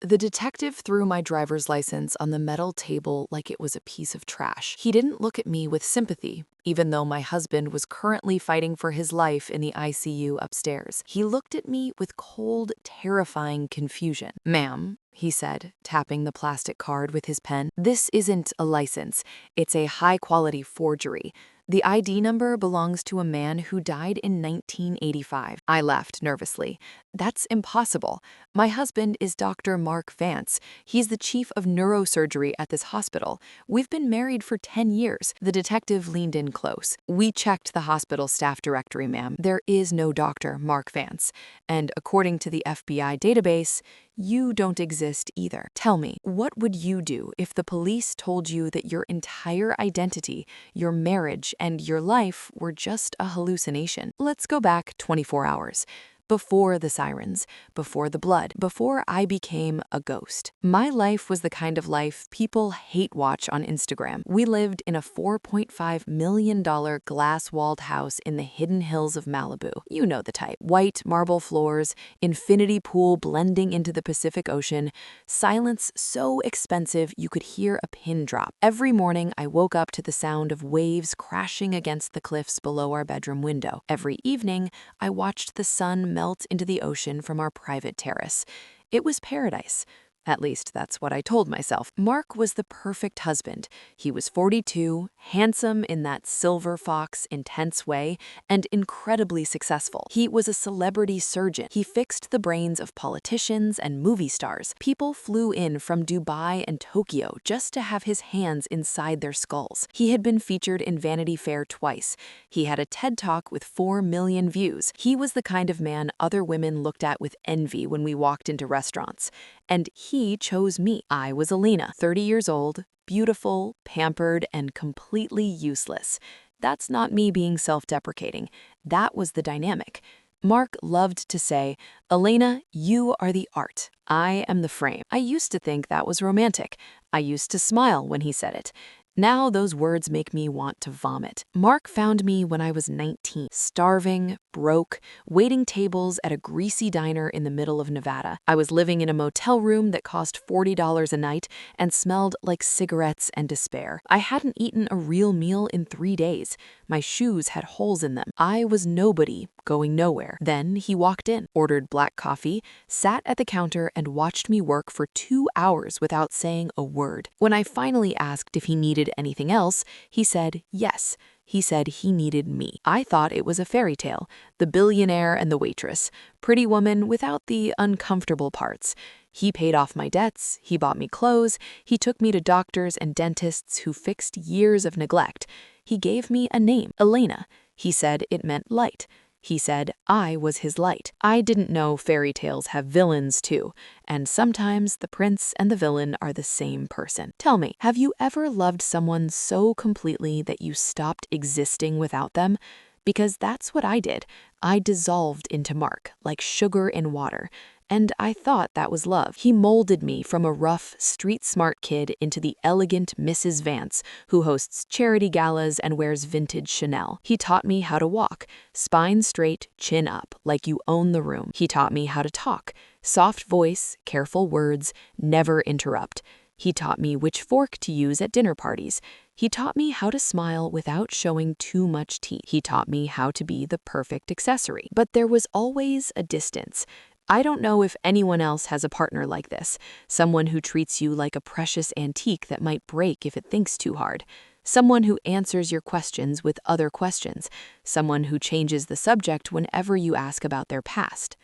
The detective threw my driver's license on the metal table like it was a piece of trash. He didn't look at me with sympathy, even though my husband was currently fighting for his life in the ICU upstairs. He looked at me with cold, terrifying confusion. "Ma'am," he said, tapping the plastic card with his pen, "this isn't a license. It's a high-quality forgery. The ID number belongs to a man who died in 1985. I laughed nervously. That's impossible. My husband is Dr. Mark Vance. He's the chief of neurosurgery at this hospital. We've been married for 10 years. The detective leaned in close. "We checked the hospital staff directory, ma'am. There is no Dr. Mark Vance. And according to the FBI database, you don't exist either. Tell me, what would you do if the police told you that your entire identity, your marriage, and your life were just a hallucination?" Let's go back 24 hours. Before the sirens, before the blood, before I became a ghost. My life was the kind of life people hate watch on Instagram. We lived in a $4.5 million glass-walled house in the hidden hills of Malibu. You know the type. White marble floors, infinity pool blending into the Pacific Ocean, silence so expensive you could hear a pin drop. Every morning, I woke up to the sound of waves crashing against the cliffs below our bedroom window. Every evening, I watched the sun melt into the ocean from our private terrace. It was paradise. At least that's what I told myself. Mark was the perfect husband. He was 42, handsome in that silver fox, intense way, and incredibly successful. He was a celebrity surgeon. He fixed the brains of politicians and movie stars. People flew in from Dubai and Tokyo just to have his hands inside their skulls. He had been featured in Vanity Fair twice. He had a TED Talk with 4 million views. He was the kind of man other women looked at with envy when we walked into restaurants. And he chose me. I was Alina, 30 years old, beautiful, pampered, and completely useless. That's not me being self-deprecating. That was the dynamic. Mark loved to say, "Elena, you are the art. I am the frame." I used to think that was romantic. I used to smile when he said it. Now those words make me want to vomit. Mark found me when I was 19, starving, broke, waiting tables at a greasy diner in the middle of Nevada. I was living in a motel room that cost $40 a night and smelled like cigarettes and despair. I hadn't eaten a real meal in 3 days. My shoes had holes in them. I was nobody, going nowhere. Then he walked in, ordered black coffee, sat at the counter, and watched me work for 2 hours without saying a word. When I finally asked if he needed anything else, he said yes. He said he needed me. I thought it was a fairy tale, the billionaire and the waitress, pretty woman without the uncomfortable parts. He paid off my debts, he bought me clothes, he took me to doctors and dentists who fixed years of neglect. He gave me a name, Elena. He said it meant light. He said I was his light. I didn't know fairy tales have villains too, and sometimes the prince and the villain are the same person. Tell me, have you ever loved someone so completely that you stopped existing without them? Because that's what I did. I dissolved into Mark, like sugar in water. And I thought that was love. He molded me from a rough, street-smart kid into the elegant Mrs. Vance, who hosts charity galas and wears vintage Chanel. He taught me how to walk, spine straight, chin up, like you own the room. He taught me how to talk, soft voice, careful words, never interrupt. He taught me which fork to use at dinner parties. He taught me how to smile without showing too much teeth. He taught me how to be the perfect accessory. But there was always a distance. I don't know if anyone else has a partner like this, someone who treats you like a precious antique that might break if it thinks too hard, someone who answers your questions with other questions, someone who changes the subject whenever you ask about their past.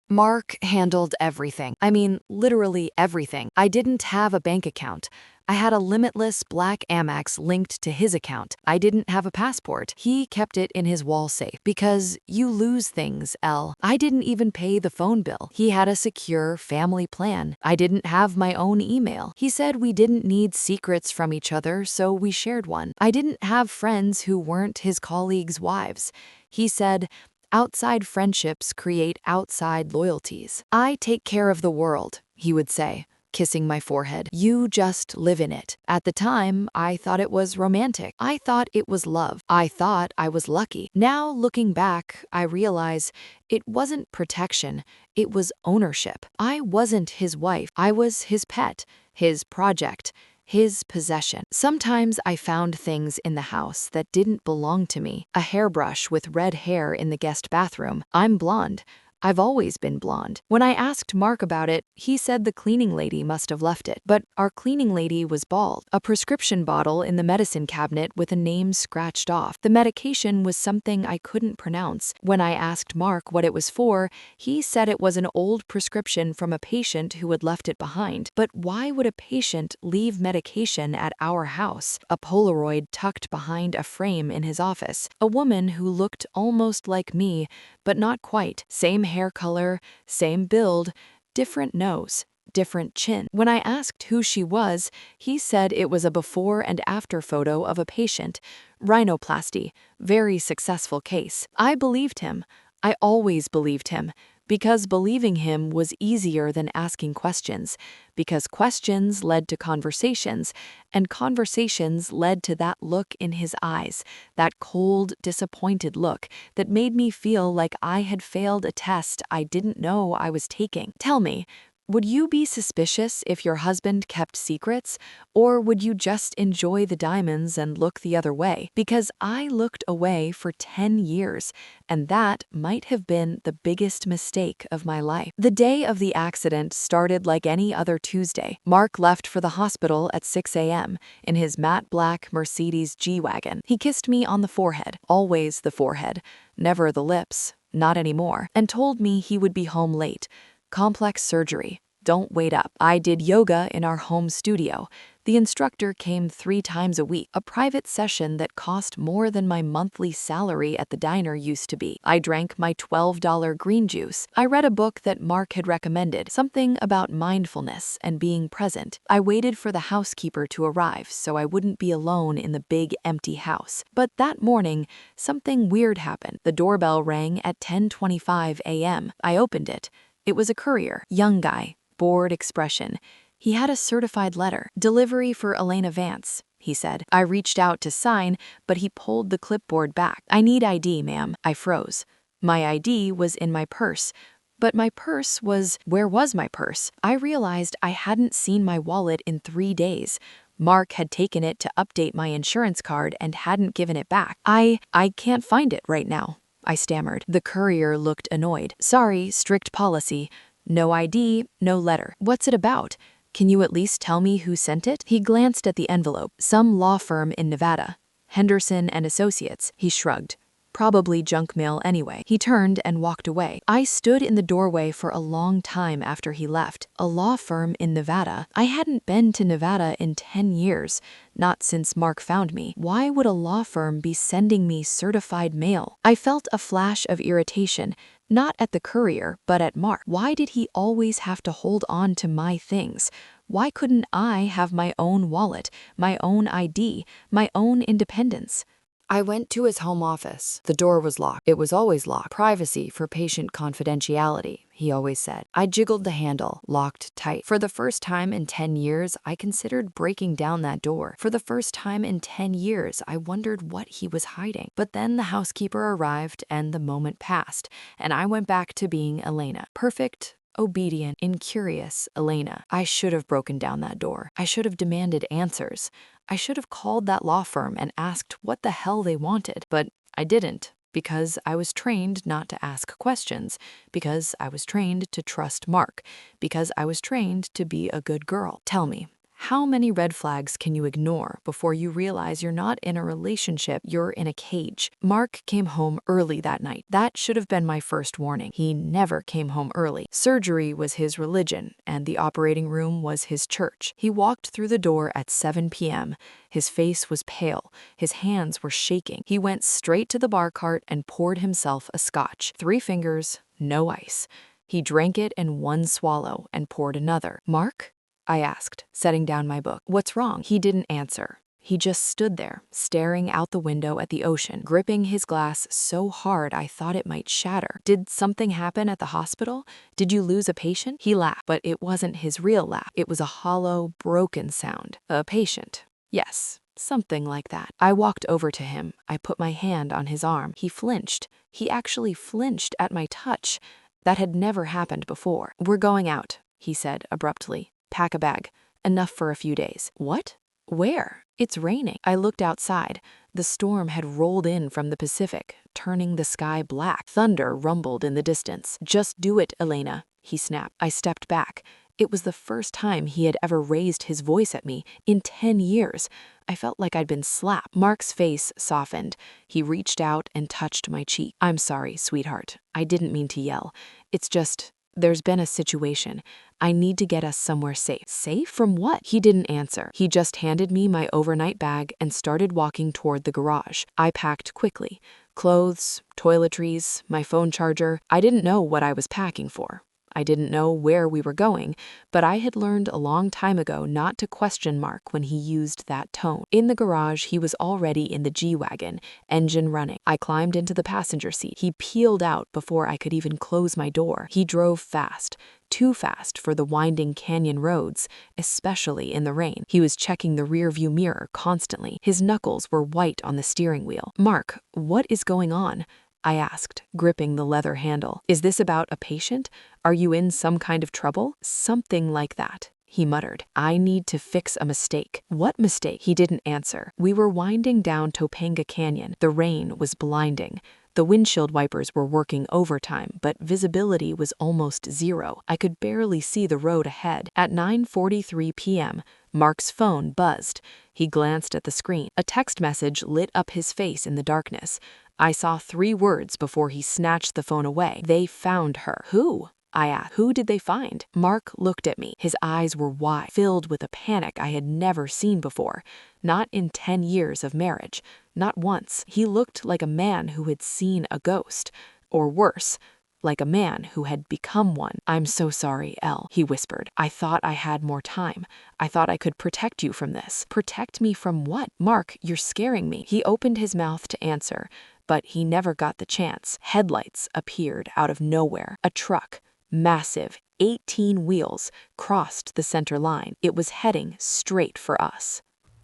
Mark handled everything. I mean, literally everything. I didn't have a bank account. I had a limitless black Amex linked to his account. I didn't have a passport. He kept it in his wall safe. Because you lose things, Elle. I didn't even pay the phone bill. He had a secure family plan. I didn't have my own email. He said we didn't need secrets from each other, so we shared one. I didn't have friends who weren't his colleagues' wives. He said, outside friendships create outside loyalties. I take care of the world, he would say. kissing my forehead. You just live in it. At the time, I thought it was romantic. I thought it was love. I thought I was lucky. Now, looking back, I realize it wasn't protection. It was ownership. I wasn't his wife. I was his pet, his project, his possession. Sometimes I found things in the house that didn't belong to me. A hairbrush with red hair in the guest bathroom. I'm blonde. I've always been blonde. When I asked Mark about it, he said the cleaning lady must have left it. But our cleaning lady was bald. A prescription bottle in the medicine cabinet with a name scratched off. The medication was something I couldn't pronounce. When I asked Mark what it was for, he said it was an old prescription from a patient who had left it behind. But why would a patient leave medication at our house? A Polaroid tucked behind a frame in his office. A woman who looked almost like me, but not quite. Same hair color, same build, different nose, different chin. When I asked who she was, he said it was a before and after photo of a patient. Rhinoplasty, very successful case. I believed him. I always believed him. Because believing him was easier than asking questions, because questions led to conversations, and conversations led to that look in his eyes, that cold, disappointed look that made me feel like I had failed a test I didn't know I was taking. Tell me, would you be suspicious if your husband kept secrets, or would you just enjoy the diamonds and look the other way? Because I looked away for 10 years, and that might have been the biggest mistake of my life. The day of the accident started like any other Tuesday. Mark left for the hospital at 6 a.m. in his matte black Mercedes G-Wagon. He kissed me on the forehead, always the forehead, never the lips, not anymore, and told me he would be home late. Complex surgery. Don't wait up. I did yoga in our home studio. The instructor came 3 times a week, a private session that cost more than my monthly salary at the diner used to be. I drank my $12 green juice. I read a book that Mark had recommended, something about mindfulness and being present. I waited for the housekeeper to arrive so I wouldn't be alone in the big empty house. But that morning, something weird happened. The doorbell rang at 10:25 a.m. I opened it. It was a courier, young guy, bored expression. He had a certified letter. Delivery for Elena Vance, he said. I reached out to sign, but he pulled the clipboard back. I need ID, ma'am. I froze. My ID was in my purse. But my purse was... Where was my purse? I realized I hadn't seen my wallet in 3 days. Mark had taken it to update my insurance card and hadn't given it back. I can't find it right now, I stammered. The courier looked annoyed. Sorry, strict policy. No ID, no letter. What's it about? Can you at least tell me who sent it? He glanced at the envelope. Some law firm in Nevada. Henderson and Associates. He shrugged. Probably junk mail anyway. He turned and walked away. I stood in the doorway for a long time after he left. A law firm in Nevada? I hadn't been to Nevada in 10 years, not since Mark found me. Why would a law firm be sending me certified mail? I felt a flash of irritation, not at the courier, but at Mark. Why did he always have to hold on to my things? Why couldn't I have my own wallet, my own ID, my own independence? I went to his home office. The door was locked. It was always locked. Privacy for patient confidentiality, he always said. I jiggled the handle, locked tight. For the first time in 10 years, I considered breaking down that door. For the first time in 10 years, I wondered what he was hiding. But then the housekeeper arrived and the moment passed, and I went back to being Elena. Perfect, obedient, incurious Elena. I should have broken down that door. I should have demanded answers. I should have called that law firm and asked what the hell they wanted. But I didn't, because I was trained not to ask questions, because I was trained to trust Mark, because I was trained to be a good girl. Tell me, how many red flags can you ignore before you realize you're not in a relationship, you're in a cage? Mark came home early that night. That should have been my first warning. He never came home early. Surgery was his religion, and the operating room was his church. He walked through the door at 7 p.m. His face was pale. His hands were shaking. He went straight to the bar cart and poured himself a scotch. 3 fingers, no ice. He drank it in one swallow and poured another. Mark? I asked, setting down my book. What's wrong? He didn't answer. He just stood there, staring out the window at the ocean, gripping his glass so hard I thought it might shatter. Did something happen at the hospital? Did you lose a patient? He laughed, but it wasn't his real laugh. It was a hollow, broken sound. A patient. Yes. Something like that. I walked over to him. I put my hand on his arm. He flinched. He actually flinched at my touch. That had never happened before. "We're going out," he said abruptly. "Pack a bag. Enough for a few days." "What? Where?" "It's raining." I looked outside. The storm had rolled in from the Pacific, turning the sky black. Thunder rumbled in the distance. "Just do it, Elena," he snapped. I stepped back. It was the first time he had ever raised his voice at me in 10 years. I felt like I'd been slapped. Mark's face softened. He reached out and touched my cheek. "I'm sorry, sweetheart. I didn't mean to yell. It's just, there's been a situation. I need to get us somewhere safe." "Safe from what?" He didn't answer. He just handed me my overnight bag and started walking toward the garage. I packed quickly. Clothes, toiletries, my phone charger. I didn't know what I was packing for. I didn't know where we were going, but I had learned a long time ago not to question Mark when he used that tone. In the garage, he was already in the G-Wagon, engine running. I climbed into the passenger seat. He peeled out before I could even close my door. He drove fast, too fast for the winding canyon roads, especially in the rain. He was checking the rearview mirror constantly. His knuckles were white on the steering wheel. "Mark, what is going on?" I asked, gripping the leather handle. "Is this about a patient? Are you in some kind of trouble?" "Something like that," he muttered. "I need to fix a mistake." "What mistake?" He didn't answer. We were winding down Topanga Canyon. The rain was blinding. The windshield wipers were working overtime, but visibility was almost zero. I could barely see the road ahead. At 9:43 p.m., Mark's phone buzzed. He glanced at the screen. A text message lit up his face in the darkness. I saw 3 words before he snatched the phone away. "They found her." "Who?" I asked. "Who did they find?" Mark looked at me. His eyes were wide, filled with a panic I had never seen before. Not in 10 years of marriage. Not once. He looked like a man who had seen a ghost. Or worse, like a man who had become one. "I'm so sorry, Elle," he whispered. "I thought I had more time. I thought I could protect you from this." "Protect me from what?" "Mark, you're scaring me." He opened his mouth to answer, but he never got the chance. Headlights appeared out of nowhere. A truck, massive, 18 wheels, crossed the center line. It was heading straight for us.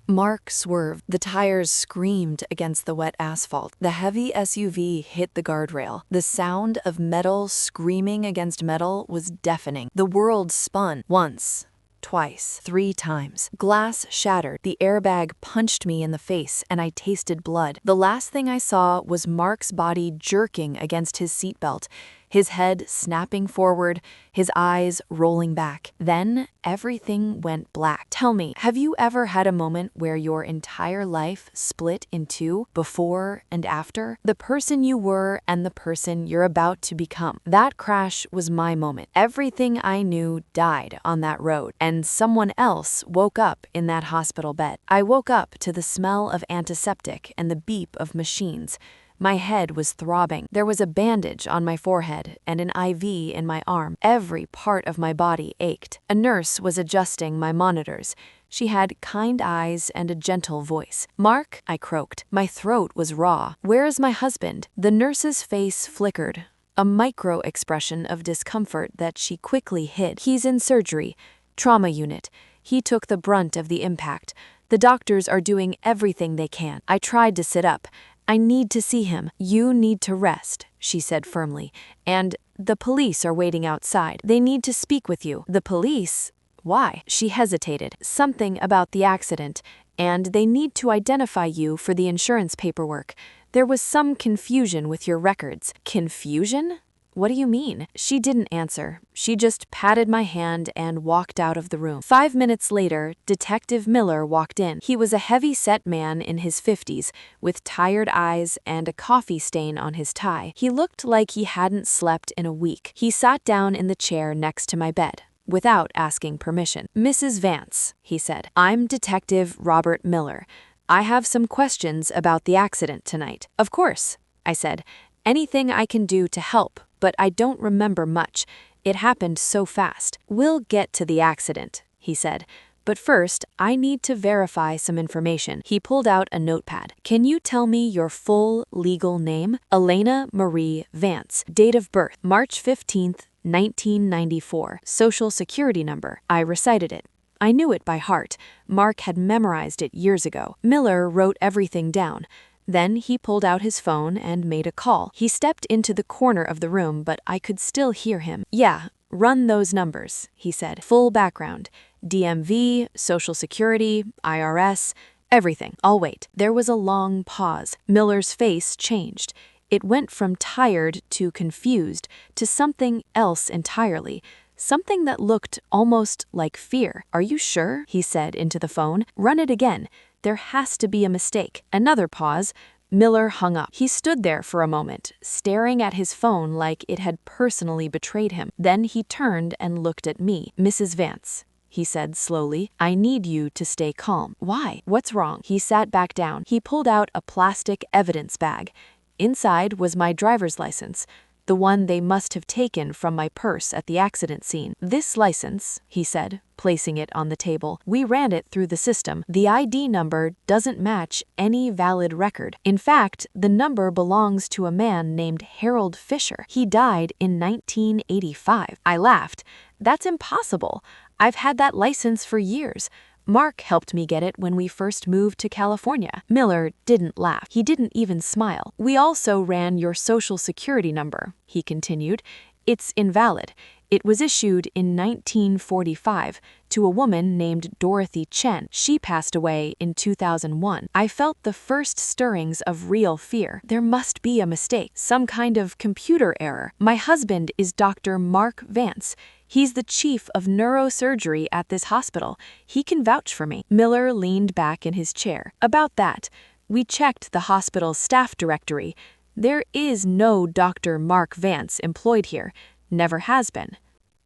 Mark swerved. The tires screamed against the wet asphalt. The heavy SUV hit the guardrail. The sound of metal screaming against metal was deafening. The world spun once, twice, 3 times. Glass shattered. The airbag punched me in the face, and I tasted blood. The last thing I saw was Mark's body jerking against his seatbelt, his head snapping forward, his eyes rolling back. Then everything went black. Tell me, have you ever had a moment where your entire life split in 2, before and after? The person you were and the person you're about to become. That crash was my moment. Everything I knew died on that road, and someone else woke up in that hospital bed. I woke up to the smell of antiseptic and the beep of machines. My head was throbbing. There was a bandage on my forehead and an IV in my arm. Every part of my body ached. A nurse was adjusting my monitors. She had kind eyes and a gentle voice. "Mark," I croaked. My throat was raw. "Where is my husband?" The nurse's face flickered, a micro-expression of discomfort that she quickly hid. "He's in surgery. Trauma unit. He took the brunt of the impact. The doctors are doing everything they can." I tried to sit up. "I need to see him." "You need to rest," she said firmly. "And the police are waiting outside. They need to speak with you." "The police? Why?" She hesitated. "Something about the accident, and they need to identify you for the insurance paperwork. There was some confusion with your records." "Confusion? What do you mean?" She didn't answer. She just patted my hand and walked out of the room. 5 minutes later, Detective Miller walked in. He was a heavy-set man in his 50s, with tired eyes and a coffee stain on his tie. He looked like he hadn't slept in a week. He sat down in the chair next to my bed, without asking permission. "Mrs. Vance," he said, "I'm Detective Robert Miller. I have some questions about the accident tonight." "Of course," I said. "Anything I can do to help, but I don't remember much. It happened so fast." "We'll get to the accident," he said, But first, I need to verify some information. He pulled out a notepad. Can you tell me your full legal name? Elena Marie Vance. Date of birth, March 15th, 1994. Social security number. I recited it. I knew it by heart. Mark had memorized it years ago. Miller wrote everything down. Then he pulled out his phone and made a call. He stepped into the corner of the room, but I could still hear him. Yeah, run those numbers, he said. Full background. DMV, Social Security, IRS, everything. I'll wait. There was a long pause. Miller's face changed. It went from tired to confused to something else entirely. Something that looked almost like fear. Are you sure? He said into the phone. Run it again. There has to be a mistake. Another pause. Miller hung up. He stood there for a moment, staring at his phone like it had personally betrayed him. Then he turned and looked at me. Mrs. Vance, he said slowly, I need you to stay calm. Why? What's wrong? He sat back down. He pulled out a plastic evidence bag. Inside was my driver's license, the one they must have taken from my purse at the accident scene. This license, he said, placing it on the table, we ran it through the system. The ID number doesn't match any valid record. In fact, the number belongs to a man named Harold Fisher. He died in 1985. I laughed. That's impossible. I've had that license for years. Mark helped me get it when we first moved to California. Miller didn't laugh. He didn't even smile. We also ran your social security number, he continued. It's invalid. It was issued in 1945 to a woman named Dorothy Chen. She passed away in 2001. I felt the first stirrings of real fear. There must be a mistake, some kind of computer error. My husband is Dr. Mark Vance. He's the chief of neurosurgery at this hospital. He can vouch for me. Miller leaned back in his chair. About that, we checked the hospital's staff directory. There is no Dr. Mark Vance employed here. Never has been.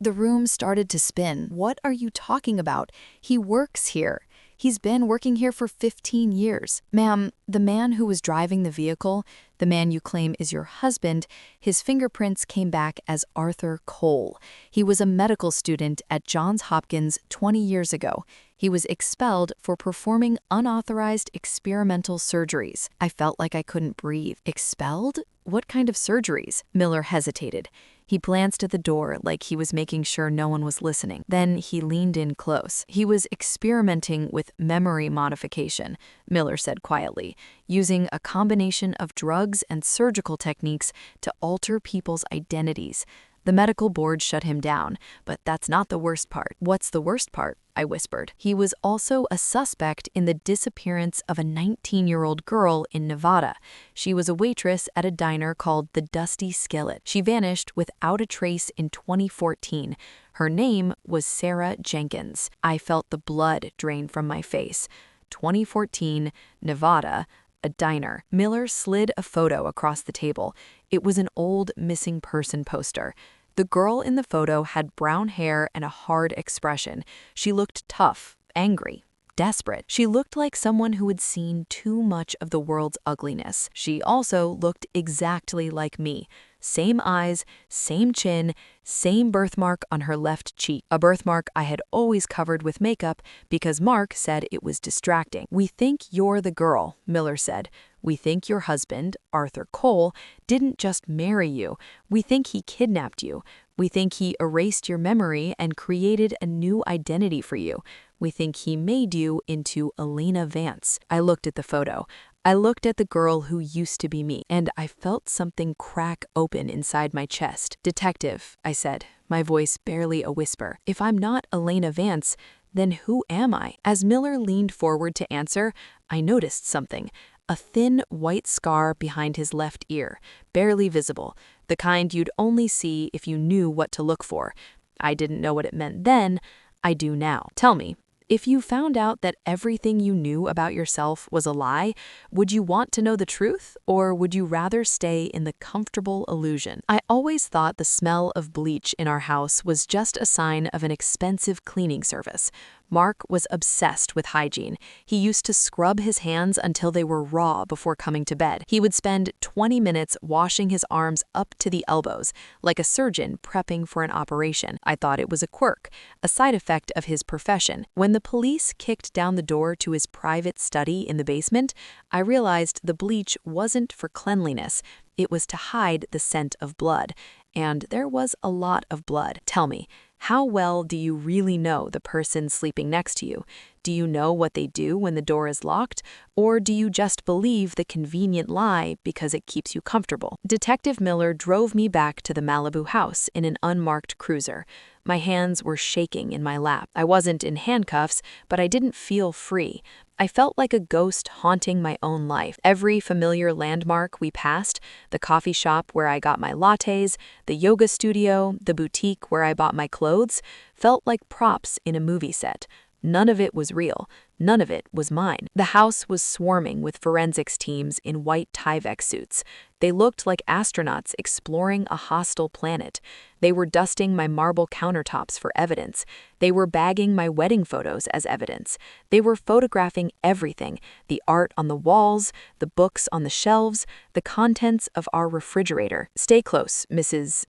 The room started to spin. What are you talking about? He works here. He's been working here for 15 years. Ma'am, the man who was driving the vehicle, the man you claim is your husband, his fingerprints came back as Arthur Cole. He was a medical student at Johns Hopkins 20 years ago. He was expelled for performing unauthorized experimental surgeries. I felt like I couldn't breathe. Expelled? What kind of surgeries? Miller hesitated. He glanced at the door like he was making sure no one was listening. Then he leaned in close. He was experimenting with memory modification, Miller said quietly, using a combination of drugs and surgical techniques to alter people's identities. The medical board shut him down, but that's not the worst part. What's the worst part? I whispered. He was also a suspect in the disappearance of a 19-year-old girl in Nevada. She was a waitress at a diner called the Dusty Skillet. She vanished without a trace in 2014. Her name was Sarah Jenkins. I felt the blood drain from my face. 2014, Nevada, a diner. Miller slid a photo across the table. It was an old missing person poster. The girl in the photo had brown hair and a hard expression. She looked tough, angry, desperate. She looked like someone who had seen too much of the world's ugliness. She also looked exactly like me. Same eyes, same chin, same birthmark on her left cheek. A birthmark I had always covered with makeup because Mark said it was distracting. We think you're the girl, Miller said. We think your husband, Arthur Cole, didn't just marry you. We think he kidnapped you. We think he erased your memory and created a new identity for you. We think he made you into Elena Vance. I looked at the photo. I looked at the girl who used to be me, and I felt something crack open inside my chest. Detective, I said, my voice barely a whisper. If I'm not Elena Vance, then who am I? As Miller leaned forward to answer, I noticed something. A thin white scar behind his left ear, barely visible, the kind you'd only see if you knew what to look for. I didn't know what it meant then. I do now. Tell me, if you found out that everything you knew about yourself was a lie, would you want to know the truth, or would you rather stay in the comfortable illusion? I always thought the smell of bleach in our house was just a sign of an expensive cleaning service. Mark was obsessed with hygiene. He used to scrub his hands until they were raw before coming to bed. He would spend 20 minutes washing his arms up to the elbows, like a surgeon prepping for an operation. I thought it was a quirk, a side effect of his profession. When the police kicked down the door to his private study in the basement, I realized the bleach wasn't for cleanliness. It was to hide the scent of blood. And there was a lot of blood. Tell me, how well do you really know the person sleeping next to you? Do you know what they do when the door is locked? Or do you just believe the convenient lie because it keeps you comfortable? Detective Miller drove me back to the Malibu house in an unmarked cruiser. My hands were shaking in my lap. I wasn't in handcuffs, but I didn't feel free. I felt like a ghost haunting my own life. Every familiar landmark we passed, the coffee shop where I got my lattes, the yoga studio, the boutique where I bought my clothes, felt like props in a movie set. None of it was real. None of it was mine. The house was swarming with forensics teams in white Tyvek suits. They looked like astronauts exploring a hostile planet. They were dusting my marble countertops for evidence. They were bagging my wedding photos as evidence. They were photographing everything: the art on the walls, the books on the shelves, the contents of our refrigerator. "Stay close, Mrs.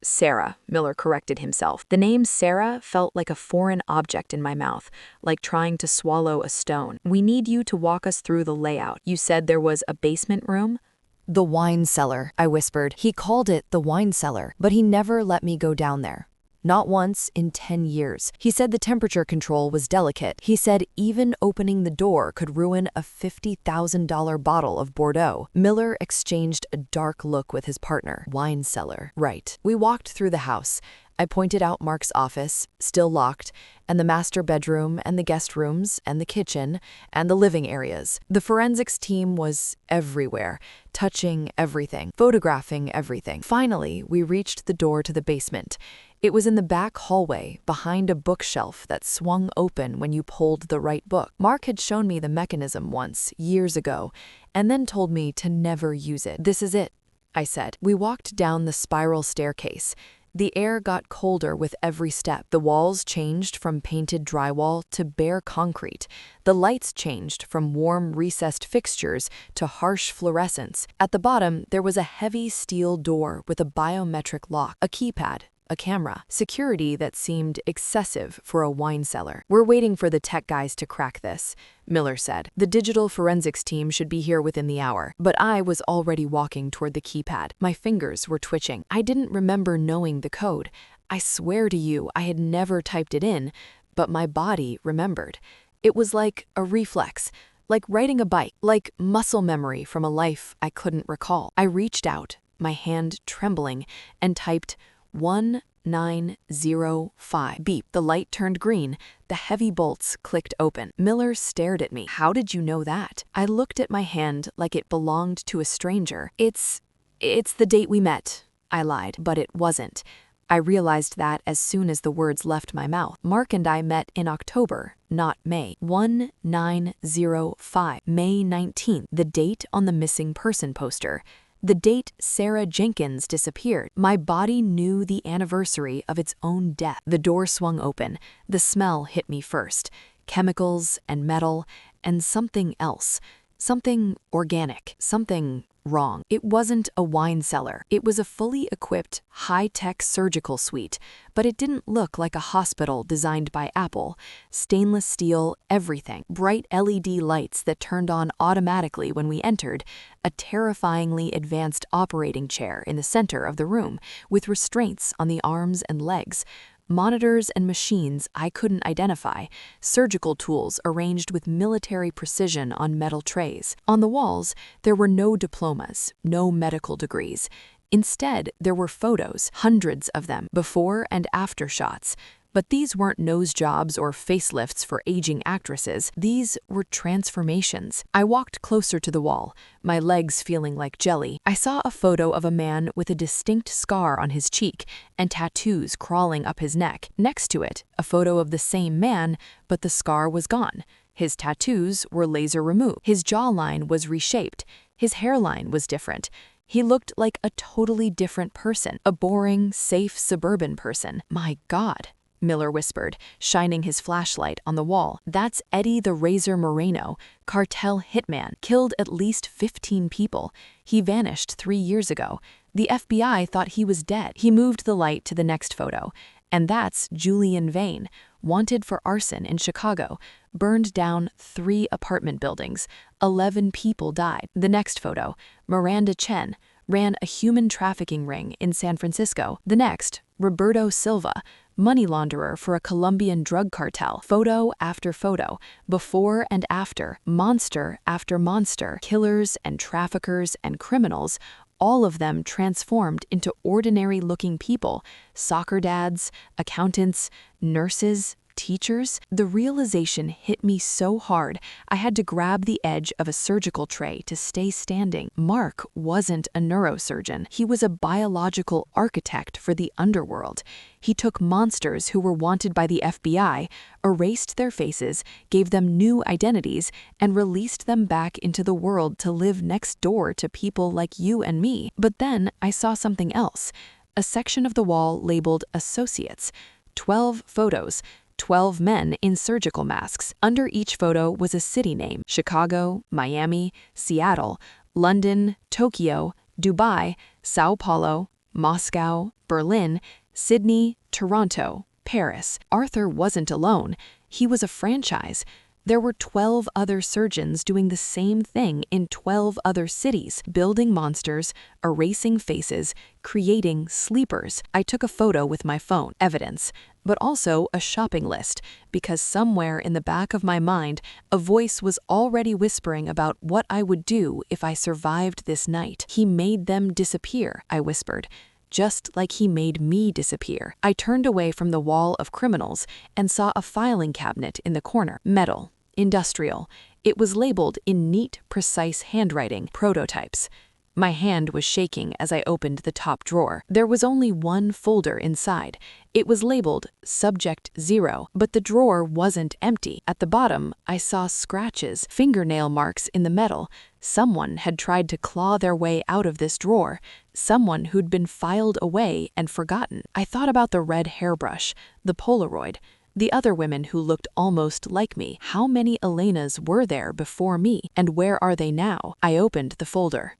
Sarah," Miller corrected himself. The name Sarah felt like a foreign object in my mouth, like trying to swallow a stone. "We need you to walk us through the layout. You said there was a basement room?" The wine cellar, I whispered. He called it the wine cellar, but he never let me go down there. Not once in 10 years. He said the temperature control was delicate. He said even opening the door could ruin a $50,000 bottle of Bordeaux. Miller exchanged a dark look with his partner. Wine cellar. Right. We walked through the house. I pointed out Mark's office, still locked, and the master bedroom and the guest rooms and the kitchen and the living areas. The forensics team was everywhere, touching everything, photographing everything. Finally, we reached the door to the basement. It was in the back hallway, behind a bookshelf that swung open when you pulled the right book. Mark had shown me the mechanism once, years ago, and then told me to never use it. "This is it," I said. We walked down the spiral staircase. The air got colder with every step. The walls changed from painted drywall to bare concrete. The lights changed from warm, recessed fixtures to harsh fluorescence. At the bottom, there was a heavy steel door with a biometric lock, a keypad, a camera, security that seemed excessive for a wine cellar. "We're waiting for the tech guys to crack this," Miller said. "The digital forensics team should be here within the hour." But I was already walking toward the keypad. My fingers were twitching. I didn't remember knowing the code. I swear to you, I had never typed it in, but my body remembered. It was like a reflex, like riding a bike, like muscle memory from a life I couldn't recall. I reached out, my hand trembling, and typed 1905. Beep. The light turned green. The heavy bolts clicked open. Miller stared at me. "How did you know that?" I looked at my hand like it belonged to a stranger. It's the date we met," I lied, but it wasn't. I realized that as soon as the words left my mouth. Mark and I met in October, not May. 1905. May 19th. The date on the missing person poster. The date Sarah Jenkins disappeared. My body knew the anniversary of its own death. The door swung open. The smell hit me first. Chemicals and metal and something else. Something organic. Something wrong. It wasn't a wine cellar. It was a fully equipped, high-tech surgical suite, but it didn't look like a hospital designed by Apple. Stainless steel, everything. Bright LED lights that turned on automatically when we entered. A terrifyingly advanced operating chair in the center of the room, with restraints on the arms and legs. Monitors and machines I couldn't identify, surgical tools arranged with military precision on metal trays. On the walls, there were no diplomas, no medical degrees. Instead, there were photos, hundreds of them, before and after shots. But these weren't nose jobs or facelifts for aging actresses. These were transformations. I walked closer to the wall, my legs feeling like jelly. I saw a photo of a man with a distinct scar on his cheek and tattoos crawling up his neck. Next to it, a photo of the same man, but the scar was gone. His tattoos were laser removed. His jawline was reshaped. His hairline was different. He looked like a totally different person, a boring, safe suburban person. My God. Miller whispered, shining his flashlight on the wall. "That's Eddie the Razor Moreno, cartel hitman, killed at least 15 people. He vanished 3 years ago. The FBI thought he was dead." He moved the light to the next photo. "And that's Julian Vane, wanted for arson in Chicago, burned down 3 apartment buildings. 11 people died." The next photo, Miranda Chen, ran a human trafficking ring in San Francisco. The next, Roberto Silva, money launderer for a Colombian drug cartel. Photo after photo, before and after, monster after monster, killers and traffickers and criminals, all of them transformed into ordinary-looking people, soccer dads, accountants, nurses, teachers. The realization hit me so hard, I had to grab the edge of a surgical tray to stay standing. Mark wasn't a neurosurgeon. He was a biological architect for the underworld. He took monsters who were wanted by the FBI, erased their faces, gave them new identities, and released them back into the world to live next door to people like you and me. But then I saw something else. A section of the wall labeled Associates. 12 photos. 12 men in surgical masks. Under each photo was a city name: Chicago, Miami, Seattle, London, Tokyo, Dubai, Sao Paulo, Moscow, Berlin, Sydney, Toronto, Paris. Arthur wasn't alone. He was a franchise. There were 12 other surgeons doing the same thing in 12 other cities, building monsters, erasing faces, creating sleepers. I took a photo with my phone, evidence, but also a shopping list, because somewhere in the back of my mind, a voice was already whispering about what I would do if I survived this night. "He made them disappear," I whispered. "Just like he made me disappear." I turned away from the wall of criminals and saw a filing cabinet in the corner. Metal. Industrial. It was labeled in neat, precise handwriting, prototypes. My hand was shaking as I opened the top drawer. There was only one folder inside. It was labeled Subject 0, but the drawer wasn't empty. At the bottom, I saw scratches, fingernail marks in the metal. Someone had tried to claw their way out of this drawer. Someone who'd been filed away and forgotten. I thought about the red hairbrush, the Polaroid, the other women who looked almost like me. How many Elenas were there before me, and where are they now? I opened the folder.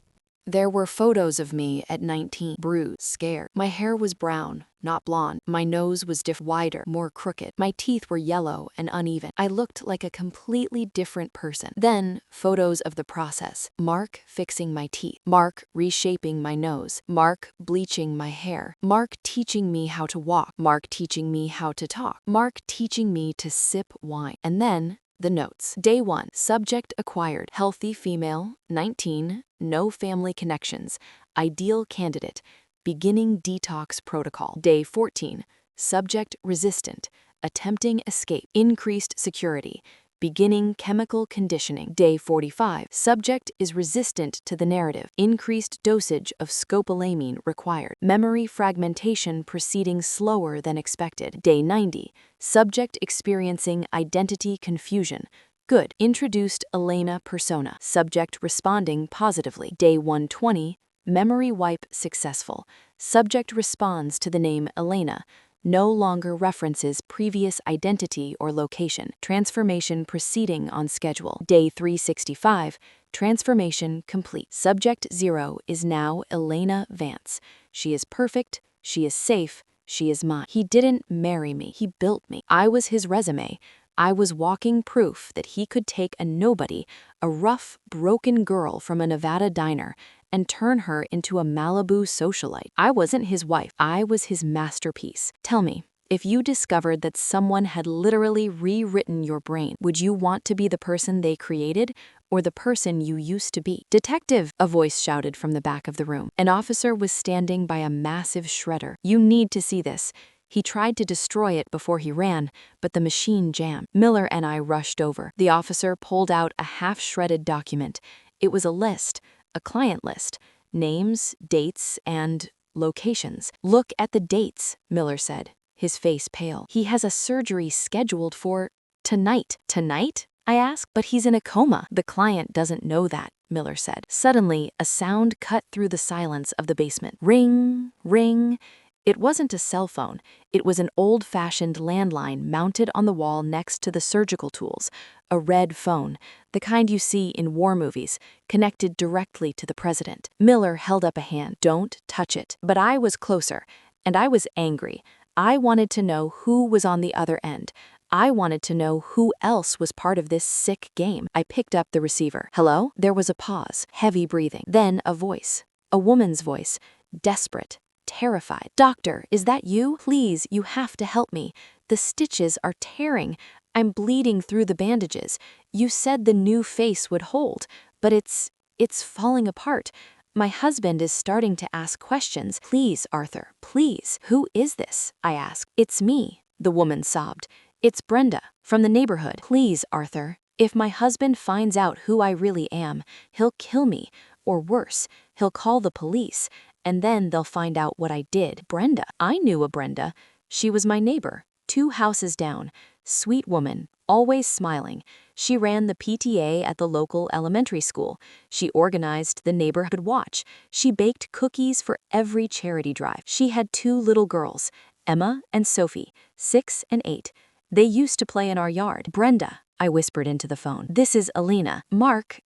There were photos of me at 19, bruised, scared. My hair was brown, not blonde. My nose was wider, more crooked. My teeth were yellow and uneven. I looked like a completely different person. Then, photos of the process. Mark fixing my teeth. Mark reshaping my nose. Mark bleaching my hair. Mark teaching me how to walk. Mark teaching me how to talk. Mark teaching me to sip wine. And then, the notes. Day 1, subject acquired, healthy female, 19, no family connections, ideal candidate, beginning detox protocol. Day 14, subject resistant, attempting escape, increased security, beginning chemical conditioning. Day 45, subject is resistant to the narrative, increased dosage of scopolamine required, memory fragmentation proceeding slower than expected. Day 90, subject experiencing identity confusion. Good. Introduced Elena persona. Subject responding positively. Day 120, memory wipe successful. Subject responds to the name Elena. No longer references previous identity or location. Transformation proceeding on schedule. Day 365, transformation complete. Subject 0 is now Elena Vance. She is perfect. She is safe. She is mine. He didn't marry me. He built me. I was his resume. I was walking proof that he could take a nobody, a rough, broken girl from a Nevada diner, and turn her into a Malibu socialite. I wasn't his wife. I was his masterpiece. Tell me, if you discovered that someone had literally rewritten your brain, would you want to be the person they created or the person you used to be? "Detective," a voice shouted from the back of the room. An officer was standing by a massive shredder. "You need to see this." He tried to destroy it before he ran, but the machine jammed. Miller and I rushed over. The officer pulled out a half-shredded document. It was a list, a client list, names, dates, and locations. "Look at the dates," Miller said, his face pale. "He has a surgery scheduled for tonight." "Tonight?" I asked. "But he's in a coma." "The client doesn't know that," Miller said. Suddenly, a sound cut through the silence of the basement. Ring, ring. It wasn't a cell phone. It was an old-fashioned landline mounted on the wall next to the surgical tools, a red phone, the kind you see in war movies, connected directly to the president. Miller held up a hand. "Don't touch it." But I was closer, and I was angry. I wanted to know who was on the other end. I wanted to know who else was part of this sick game. I picked up the receiver. "Hello?" There was a pause, heavy breathing. Then a voice. A woman's voice, desperate, terrified. "Doctor, is that you? Please, you have to help me. The stitches are tearing. I'm bleeding through the bandages. You said the new face would hold, but it's falling apart. My husband is starting to ask questions. Please, Arthur, please." "Who is this?" I asked. "It's me," the woman sobbed. "It's Brenda, from the neighborhood. Please, Arthur, if my husband finds out who I really am, he'll kill me, or worse, he'll call the police, and then they'll find out what I did." Brenda. I knew a Brenda. She was my neighbor, 2 houses down. Sweet woman, always smiling. She ran the PTA at the local elementary school. She organized the neighborhood watch. She baked cookies for every charity drive. She had 2 little girls, Emma and Sophie, 6 and 8. They used to play in our yard. "Brenda," I whispered into the phone. "This is Alina. Mark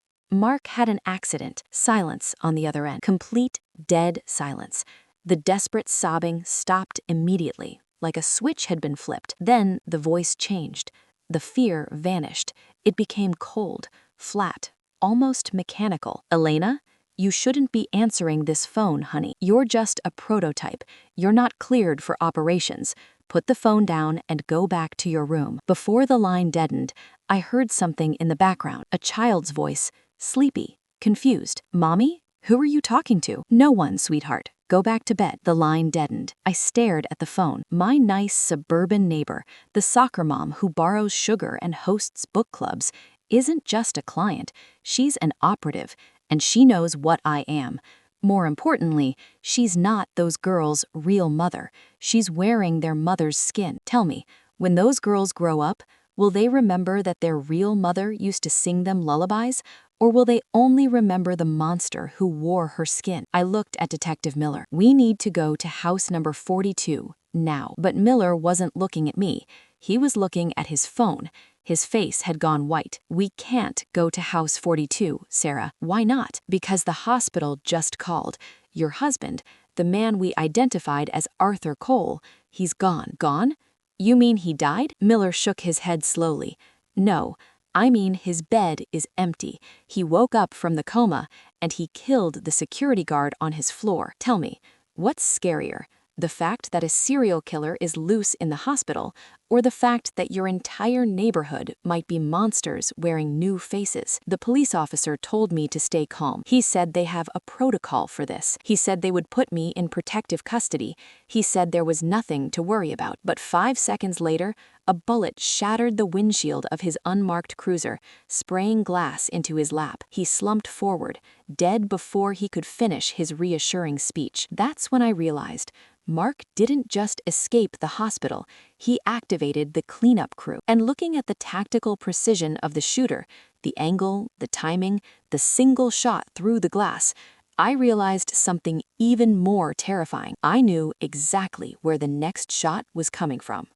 had an accident." Silence on the other end. Complete, dead silence. The desperate sobbing stopped immediately, like a switch had been flipped. Then the voice changed. The fear vanished. It became cold, flat, almost mechanical. "Elena, you shouldn't be answering this phone, honey. You're just a prototype. You're not cleared for operations. Put the phone down and go back to your room." Before the line deadened, I heard something in the background, a child's voice, sleepy, confused. "Mommy? Who are you talking to?" "No one, sweetheart. Go back to bed." The line deadened. I stared at the phone. My nice suburban neighbor, the soccer mom who borrows sugar and hosts book clubs, isn't just a client. She's an operative, and she knows what I am. More importantly, she's not those girls' real mother. She's wearing their mother's skin. Tell me, when those girls grow up, will they remember that their real mother used to sing them lullabies? Or will they only remember the monster who wore her skin? I looked at Detective Miller. "We need to go to house number 42, now." But Miller wasn't looking at me. He was looking at his phone. His face had gone white. "We can't go to house 42, Sarah." "Why not?" "Because the hospital just called. Your husband, the man we identified as Arthur Cole, he's gone." "Gone? You mean he died?" Miller shook his head slowly. "No, I mean his bed is empty. He woke up from the coma, and he killed the security guard on his floor." Tell me, what's scarier? The fact that a serial killer is loose in the hospital, or the fact that your entire neighborhood might be monsters wearing new faces? The police officer told me to stay calm. He said they have a protocol for this. He said they would put me in protective custody. He said there was nothing to worry about. But 5 seconds later, a bullet shattered the windshield of his unmarked cruiser, spraying glass into his lap. He slumped forward, dead before he could finish his reassuring speech. That's when I realized Mark didn't just escape the hospital, he activated the cleanup crew. And looking at the tactical precision of the shooter, the angle, the timing, the single shot through the glass, I realized something even more terrifying. I knew exactly where the next shot was coming from.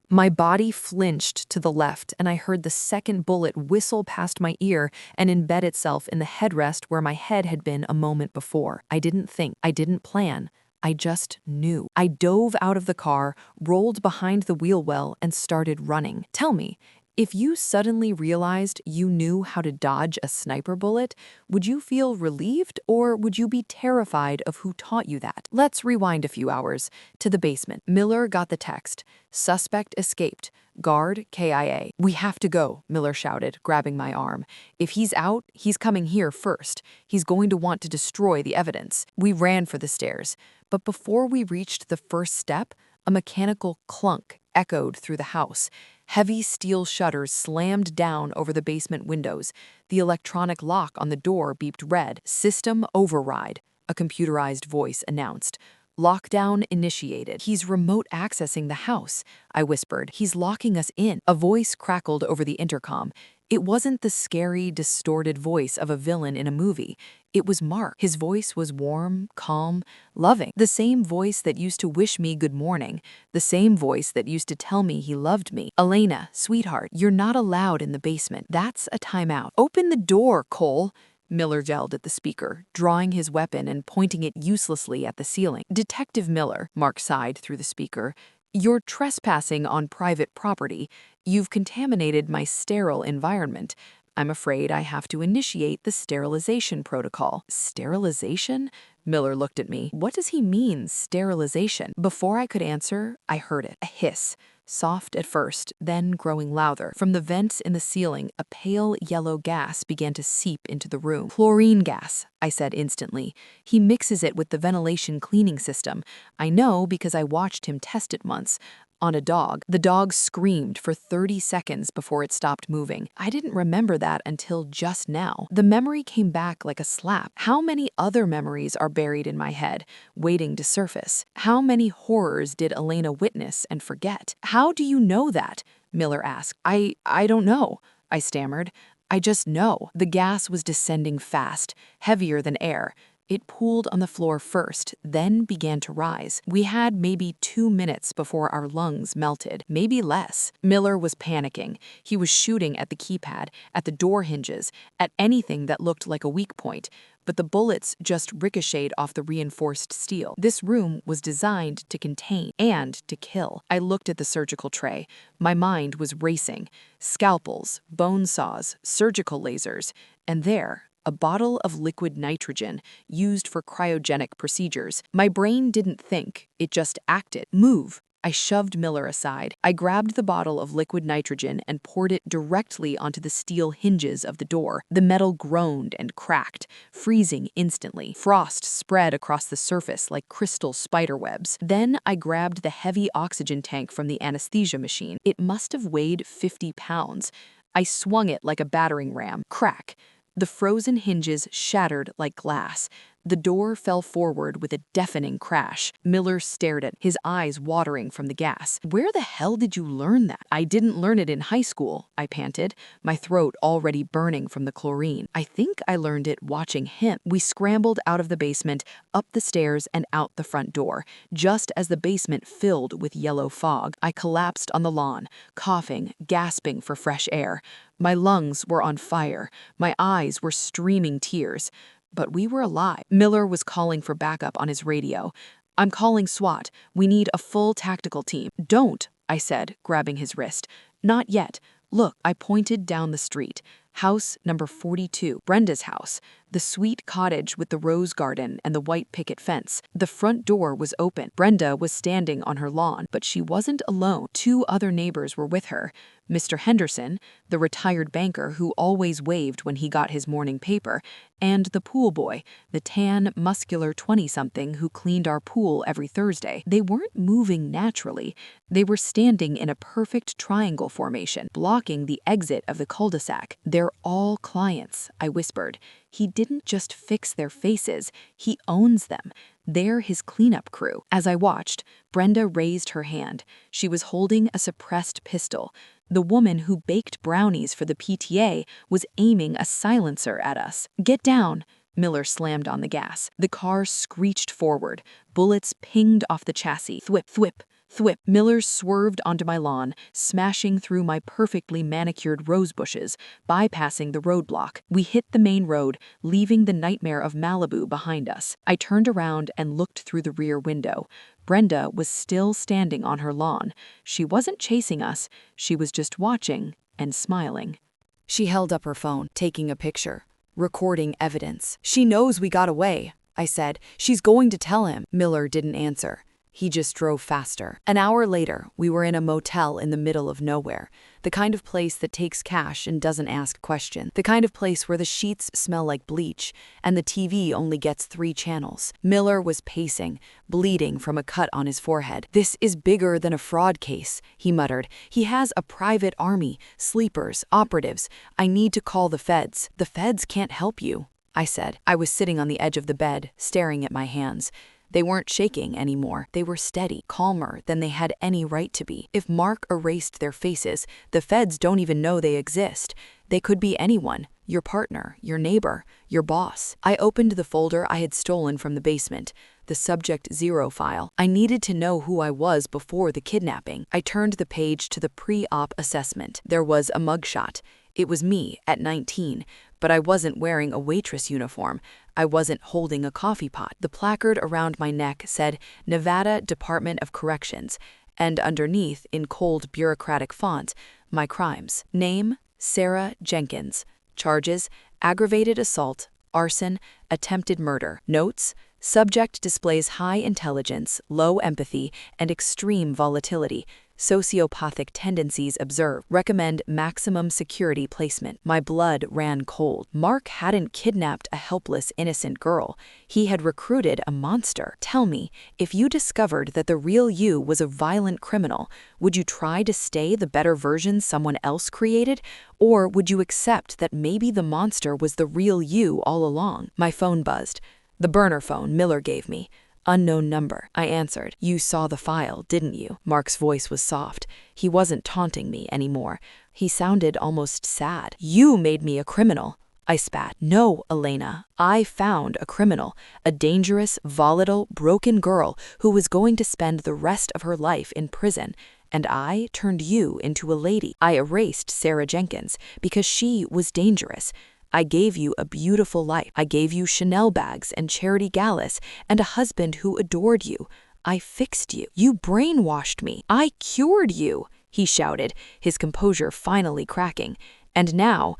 My body flinched to the left, and I heard the second bullet whistle past my ear and embed itself in the headrest where my head had been a moment before. I didn't think, I didn't plan. I just knew. I dove out of the car, rolled behind the wheel well, and started running. Tell me, if you suddenly realized you knew how to dodge a sniper bullet, would you feel relieved or would you be terrified of who taught you that? Let's rewind a few hours to the basement. Miller got the text. Suspect escaped. Guard KIA. "We have to go," Miller shouted, grabbing my arm. "If he's out, he's coming here first. He's going to want to destroy the evidence." We ran for the stairs, but before we reached the first step, a mechanical clunk echoed through the house. Heavy steel shutters slammed down over the basement windows. The electronic lock on the door beeped red. "System override," a computerized voice announced. Lockdown initiated. He's remote accessing the house, I whispered. He's locking us in. A voice crackled over the intercom. It wasn't the scary, distorted voice of a villain in a movie. It was Mark. His voice was warm, calm, loving. The same voice that used to wish me good morning. The same voice that used to tell me he loved me. Elena, sweetheart, you're not allowed in the basement. That's a timeout. Open the door, Cole. Miller yelled at the speaker, drawing his weapon and pointing it uselessly at the ceiling. Detective Miller, Mark sighed through the speaker, you're trespassing on private property. You've contaminated my sterile environment. I'm afraid I have to initiate the sterilization protocol. Sterilization? Miller looked at me. What does he mean, sterilization? Before I could answer, I heard it. A hiss. Soft at first, then growing louder. From the vents in the ceiling, a pale yellow gas began to seep into the room. Chlorine gas, I said instantly. He mixes it with the ventilation cleaning system. I know because I watched him test it once. On a dog. The dog screamed for 30 seconds before it stopped moving. I didn't remember that until just now. The memory came back like a slap. How many other memories are buried in my head, waiting to surface? How many horrors did Elena witness and forget? How do you know that? Miller asked. I don't know, I stammered. I just know. The gas was descending fast, heavier than air. It pooled on the floor first, then began to rise. We had maybe 2 minutes before our lungs melted, maybe less. Miller was panicking. He was shooting at the keypad, at the door hinges, at anything that looked like a weak point. But the bullets just ricocheted off the reinforced steel. This room was designed to contain and to kill. I looked at the surgical tray. My mind was racing. Scalpels, bone saws, surgical lasers, and there, a bottle of liquid nitrogen used for cryogenic procedures. My brain didn't think, it just acted. Move. I shoved Miller aside. I grabbed the bottle of liquid nitrogen and poured it directly onto the steel hinges of the door. The metal groaned and cracked, freezing instantly. Frost spread across the surface like crystal spiderwebs. Then I grabbed the heavy oxygen tank from the anesthesia machine. It must have weighed 50 pounds. I swung it like a battering ram. Crack. The frozen hinges shattered like glass. The door fell forward with a deafening crash. Miller stared at, his eyes watering from the gas. Where the hell did you learn that? I didn't learn it in high school, I panted, my throat already burning from the chlorine. I think I learned it watching him. We scrambled out of the basement, up the stairs, and out the front door. Just as the basement filled with yellow fog, I collapsed on the lawn, coughing, gasping for fresh air. My lungs were on fire. My eyes were streaming tears. But we were alive. Miller was calling for backup on his radio. I'm calling SWAT. We need a full tactical team. Don't, I said, grabbing his wrist. Not yet. Look, I pointed down the street. House number 42, Brenda's house. The sweet cottage with the rose garden and the white picket fence. The front door was open. Brenda was standing on her lawn, but she wasn't alone. 2 other neighbors were with her. Mr. Henderson, the retired banker who always waved when he got his morning paper, and the pool boy, the tan, muscular 20-something who cleaned our pool every Thursday. They weren't moving naturally. They were standing in a perfect triangle formation, blocking the exit of the cul-de-sac. They're all clients, I whispered. He didn't just fix their faces, he owns them. They're his cleanup crew. As I watched, Brenda raised her hand. She was holding a suppressed pistol. The woman who baked brownies for the PTA was aiming a silencer at us. Get down. Miller slammed on the gas. The car screeched forward. Bullets pinged off the chassis. Thwip, thwip, thwip. Miller swerved onto my lawn, smashing through my perfectly manicured rose bushes, bypassing the roadblock. We hit the main road, leaving the nightmare of Malibu behind us. I turned around and looked through the rear window. Brenda was still standing on her lawn. She wasn't chasing us. She was just watching and smiling. She held up her phone, taking a picture, recording evidence. She knows we got away, I said. She's going to tell him. Miller didn't answer. He just drove faster. An hour later, we were in a motel in the middle of nowhere. The kind of place that takes cash and doesn't ask questions. The kind of place where the sheets smell like bleach and the TV only gets 3 channels. Miller was pacing, bleeding from a cut on his forehead. This is bigger than a fraud case, he muttered. He has a private army, sleepers, operatives. I need to call the feds. The feds can't help you, I said. I was sitting on the edge of the bed, staring at my hands. They weren't shaking anymore. They were steady, calmer than they had any right to be. If Mark erased their faces, the feds don't even know they exist. They could be anyone. Your partner, your neighbor, your boss. I opened the folder I had stolen from the basement, the Subject 0 file. I needed to know who I was before the kidnapping. I turned the page to the pre-op assessment. There was a mugshot. It was me at 19, but I wasn't wearing a waitress uniform. I wasn't holding a coffee pot. The placard around my neck said Nevada Department of Corrections, and underneath, in cold bureaucratic font, my crimes. Name, Sarah Jenkins. Charges, aggravated assault, arson, attempted murder. Notes, subject displays high intelligence, low empathy, and extreme volatility. Sociopathic tendencies observed. Recommend maximum security placement. My blood ran cold. Mark hadn't kidnapped a helpless, innocent girl. He had recruited a monster. Tell me, if you discovered that the real you was a violent criminal, would you try to stay the better version someone else created? Or would you accept that maybe the monster was the real you all along? My phone buzzed. The burner phone Miller gave me. Unknown number. I answered. You saw the file, didn't you? Mark's voice was soft. He wasn't taunting me anymore. He sounded almost sad. You made me a criminal. I spat. No, Elena. I found a criminal. A dangerous, volatile, broken girl who was going to spend the rest of her life in prison. And I turned you into a lady. I erased Sarah Jenkins because she was dangerous. I gave you a beautiful life. I gave you Chanel bags and charity galas and a husband who adored you. I fixed you. You brainwashed me. I cured you, he shouted, his composure finally cracking. And now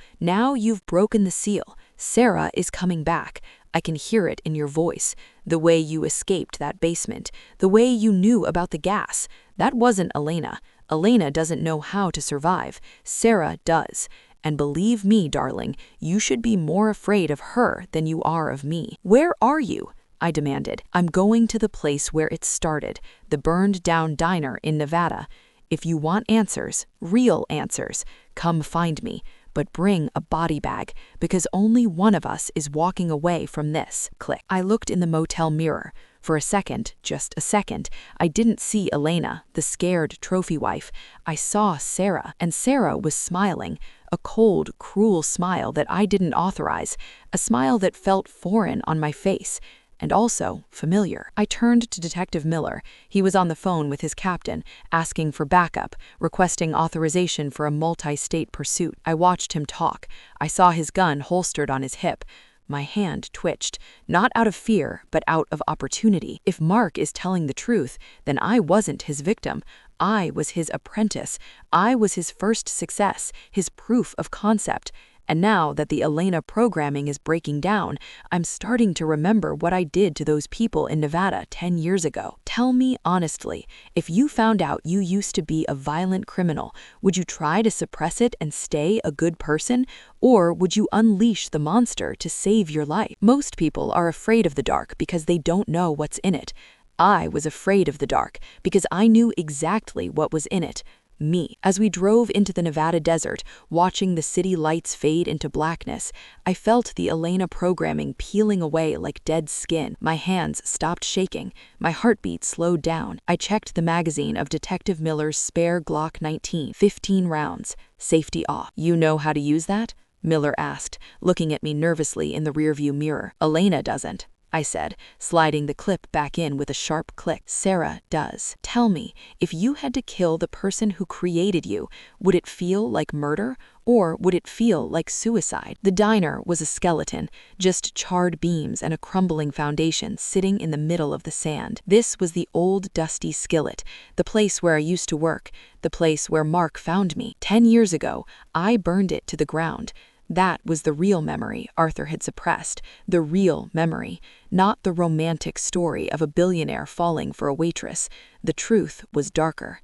you've broken the seal. Sarah is coming back. I can hear it in your voice. The way you escaped that basement. The way you knew about the gas. That wasn't Elena. Elena doesn't know how to survive. Sarah does. And believe me, darling, you should be more afraid of her than you are of me. Where are you? I demanded. I'm going to the place where it started, the burned-down diner in Nevada. If you want answers, real answers, come find me. But bring a body bag, because only one of us is walking away from this. Click. I looked in the motel mirror. For a second, just a second, I didn't see Elena, the scared trophy wife. I saw Sarah, and Sarah was smiling. A cold, cruel smile that I didn't authorize. A smile that felt foreign on my face. And also familiar. I turned to Detective Miller. He was on the phone with his captain, asking for backup, requesting authorization for a multi-state pursuit. I watched him talk. I saw his gun holstered on his hip. My hand twitched, not out of fear, but out of opportunity. If Mark is telling the truth, then I wasn't his victim. I was his apprentice. I was his first success, his proof of concept. And now that the Elena programming is breaking down, I'm starting to remember what I did to those people in Nevada 10 years ago. Tell me honestly, if you found out you used to be a violent criminal, would you try to suppress it and stay a good person? Or would you unleash the monster to save your life? Most people are afraid of the dark because they don't know what's in it. I was afraid of the dark because I knew exactly what was in it. Me. As we drove into the Nevada desert, watching the city lights fade into blackness, I felt the Elena programming peeling away like dead skin. My hands stopped shaking. My heartbeat slowed down. I checked the magazine of Detective Miller's spare Glock 19, 15 rounds. Safety off. You know how to use that? Miller asked, looking at me nervously in the rearview mirror. Elena doesn't, I said, sliding the clip back in with a sharp click. Sarah does. Tell me, if you had to kill the person who created you, would it feel like murder or would it feel like suicide? The diner was a skeleton, just charred beams and a crumbling foundation sitting in the middle of the sand. This was the old dusty skillet, the place where I used to work, the place where Mark found me. 10 years ago, I burned it to the ground. That was the real memory Arthur had suppressed, the real memory, not the romantic story of a billionaire falling for a waitress. The truth was darker.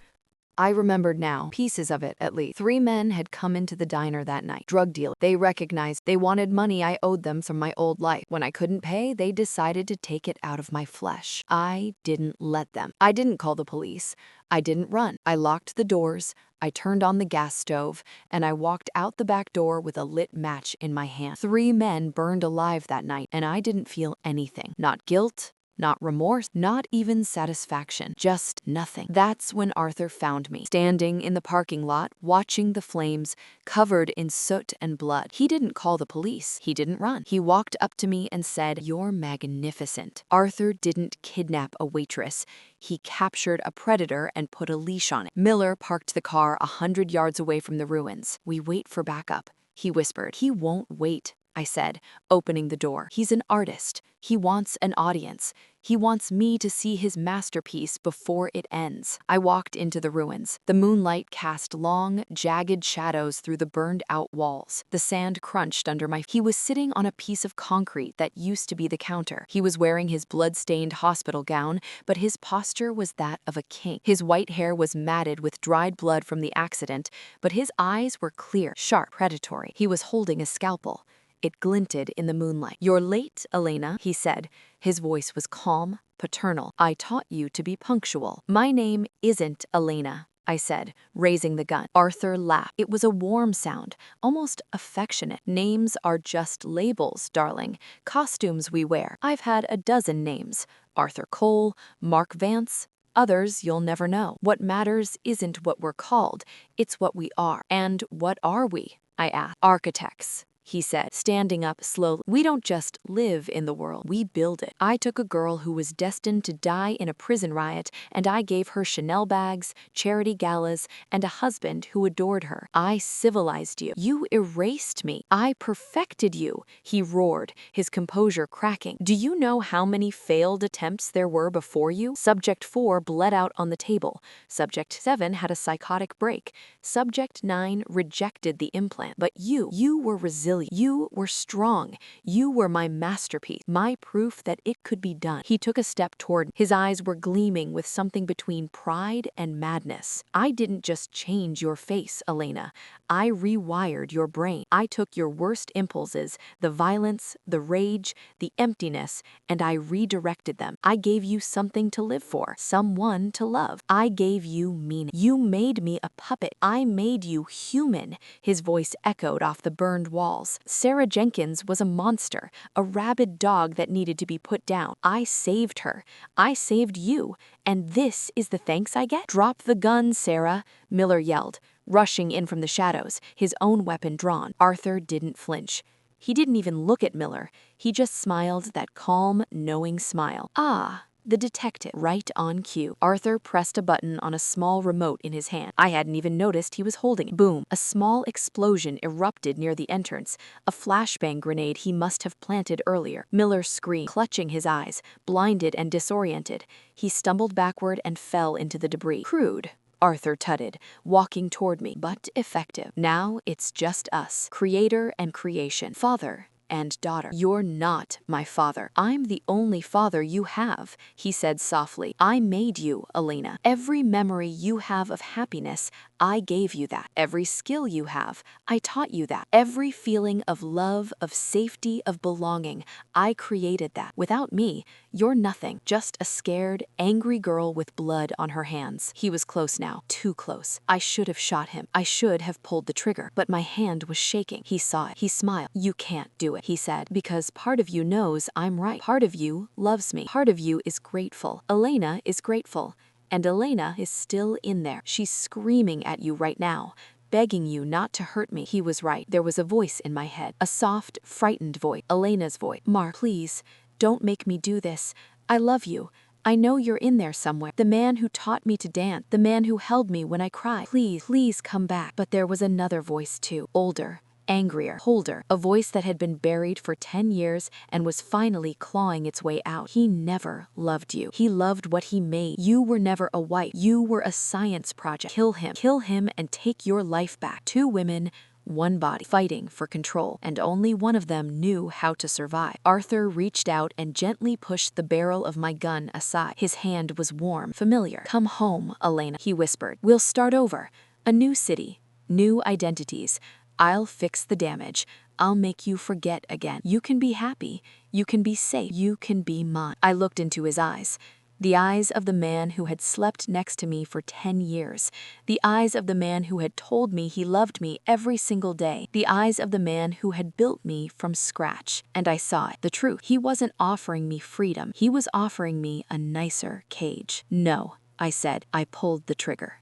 I remembered now, pieces of it at least. 3 men had come into the diner that night. Drug dealers. They recognized they wanted money I owed them from my old life. When I couldn't pay, they decided to take it out of my flesh. I didn't let them. I didn't call the police. I didn't run. I locked the doors. I turned on the gas stove, and I walked out the back door with a lit match in my hand. 3 men burned alive that night, and I didn't feel anything. Not guilt, not remorse, not even satisfaction, just nothing. That's when Arthur found me, standing in the parking lot, watching the flames, covered in soot and blood. He didn't call the police. He didn't run. He walked up to me and said, "You're magnificent." Arthur didn't kidnap a waitress. He captured a predator and put a leash on it. Miller parked the car 100 yards away from the ruins. "We wait for backup," he whispered. "He won't wait," I said, opening the door. "He's an artist. He wants an audience. He wants me to see his masterpiece before it ends." I walked into the ruins. The moonlight cast long, jagged shadows through the burned-out walls. The sand crunched under my feet. He was sitting on a piece of concrete that used to be the counter. He was wearing his blood-stained hospital gown, but his posture was that of a king. His white hair was matted with dried blood from the accident, but his eyes were clear, sharp, predatory. He was holding a scalpel. It glinted in the moonlight. "You're late, Elena," he said. His voice was calm, paternal. "I taught you to be punctual." "My name isn't Elena," I said, raising the gun. Arthur laughed. It was a warm sound, almost affectionate. "Names are just labels, darling. Costumes we wear. I've had a dozen names. Arthur Cole, Mark Vance, others you'll never know. What matters isn't what we're called, it's what we are." "And what are we?" I asked. "Architects," he said, standing up slowly. "We don't just live in the world, we build it. I took a girl who was destined to die in a prison riot, and I gave her Chanel bags, charity galas, and a husband who adored her. I civilized you. You erased me. I perfected you," he roared, his composure cracking. "Do you know how many failed attempts there were before you? Subject 4 bled out on the table. Subject 7 had a psychotic break. Subject 9 rejected the implant. But you were resilient. You were strong. You were my masterpiece, my proof that it could be done." He took a step toward me. His eyes were gleaming with something between pride and madness. "I didn't just change your face, Elena. I rewired your brain. I took your worst impulses, the violence, the rage, the emptiness, and I redirected them. I gave you something to live for, someone to love. I gave you meaning. You made me a puppet. I made you human." His voice echoed off the burned walls. "Sarah Jenkins was a monster, a rabid dog that needed to be put down. I saved her. I saved you. And this is the thanks I get?" "Drop the gun, Sarah," Miller yelled, rushing in from the shadows, his own weapon drawn. Arthur didn't flinch. He didn't even look at Miller. He just smiled that calm, knowing smile. "Ah, the detective, right on cue." Arthur pressed a button on a small remote in his hand. I hadn't even noticed he was holding it. Boom! A small explosion erupted near the entrance, a flashbang grenade he must have planted earlier. Miller screamed, clutching his eyes, blinded and disoriented. He stumbled backward and fell into the debris. "Crude," Arthur tutted, walking toward me, "but effective. Now it's just us, creator and creation, father and daughter." "You're not my father. I'm the only father you have," he said softly. "I made you, Elena. Every memory you have of happiness, I gave you that. Every skill you have, I taught you that. Every feeling of love, of safety, of belonging, I created that. Without me, you're nothing, just a scared, angry girl with blood on her hands." He was close now, too close. I should have shot him. I should have pulled the trigger, but my hand was shaking. He saw it. He smiled. "You can't do it," he said, "because part of you knows I'm right. Part of you loves me. Part of you is grateful. Elena is grateful. And Elena is still in there. She's screaming at you right now, begging you not to hurt me." He was right. There was a voice in my head, a soft, frightened voice, Elena's voice. "Mark, please, don't make me do this. I love you. I know you're in there somewhere. The man who taught me to dance, the man who held me when I cried. Please, please come back." But there was another voice too, older, angrier, colder, a voice that had been buried for 10 years and was finally clawing its way out. "He never loved you. He loved what he made. You were never a wife. You were a science project. Kill him and take your life back." Two women, one body, fighting for control, and only one of them knew how to survive. Arthur reached out and gently pushed the barrel of my gun aside. His hand was warm, familiar. "Come home, Elena," he whispered. "We'll start over. A new city, new identities. I'll fix the damage. I'll make you forget again. You can be happy. You can be safe. You can be mine." I looked into his eyes. The eyes of the man who had slept next to me for 10 years. The eyes of the man who had told me he loved me every single day. The eyes of the man who had built me from scratch. And I saw it. The truth. He wasn't offering me freedom. He was offering me a nicer cage. No, I said. I pulled the trigger.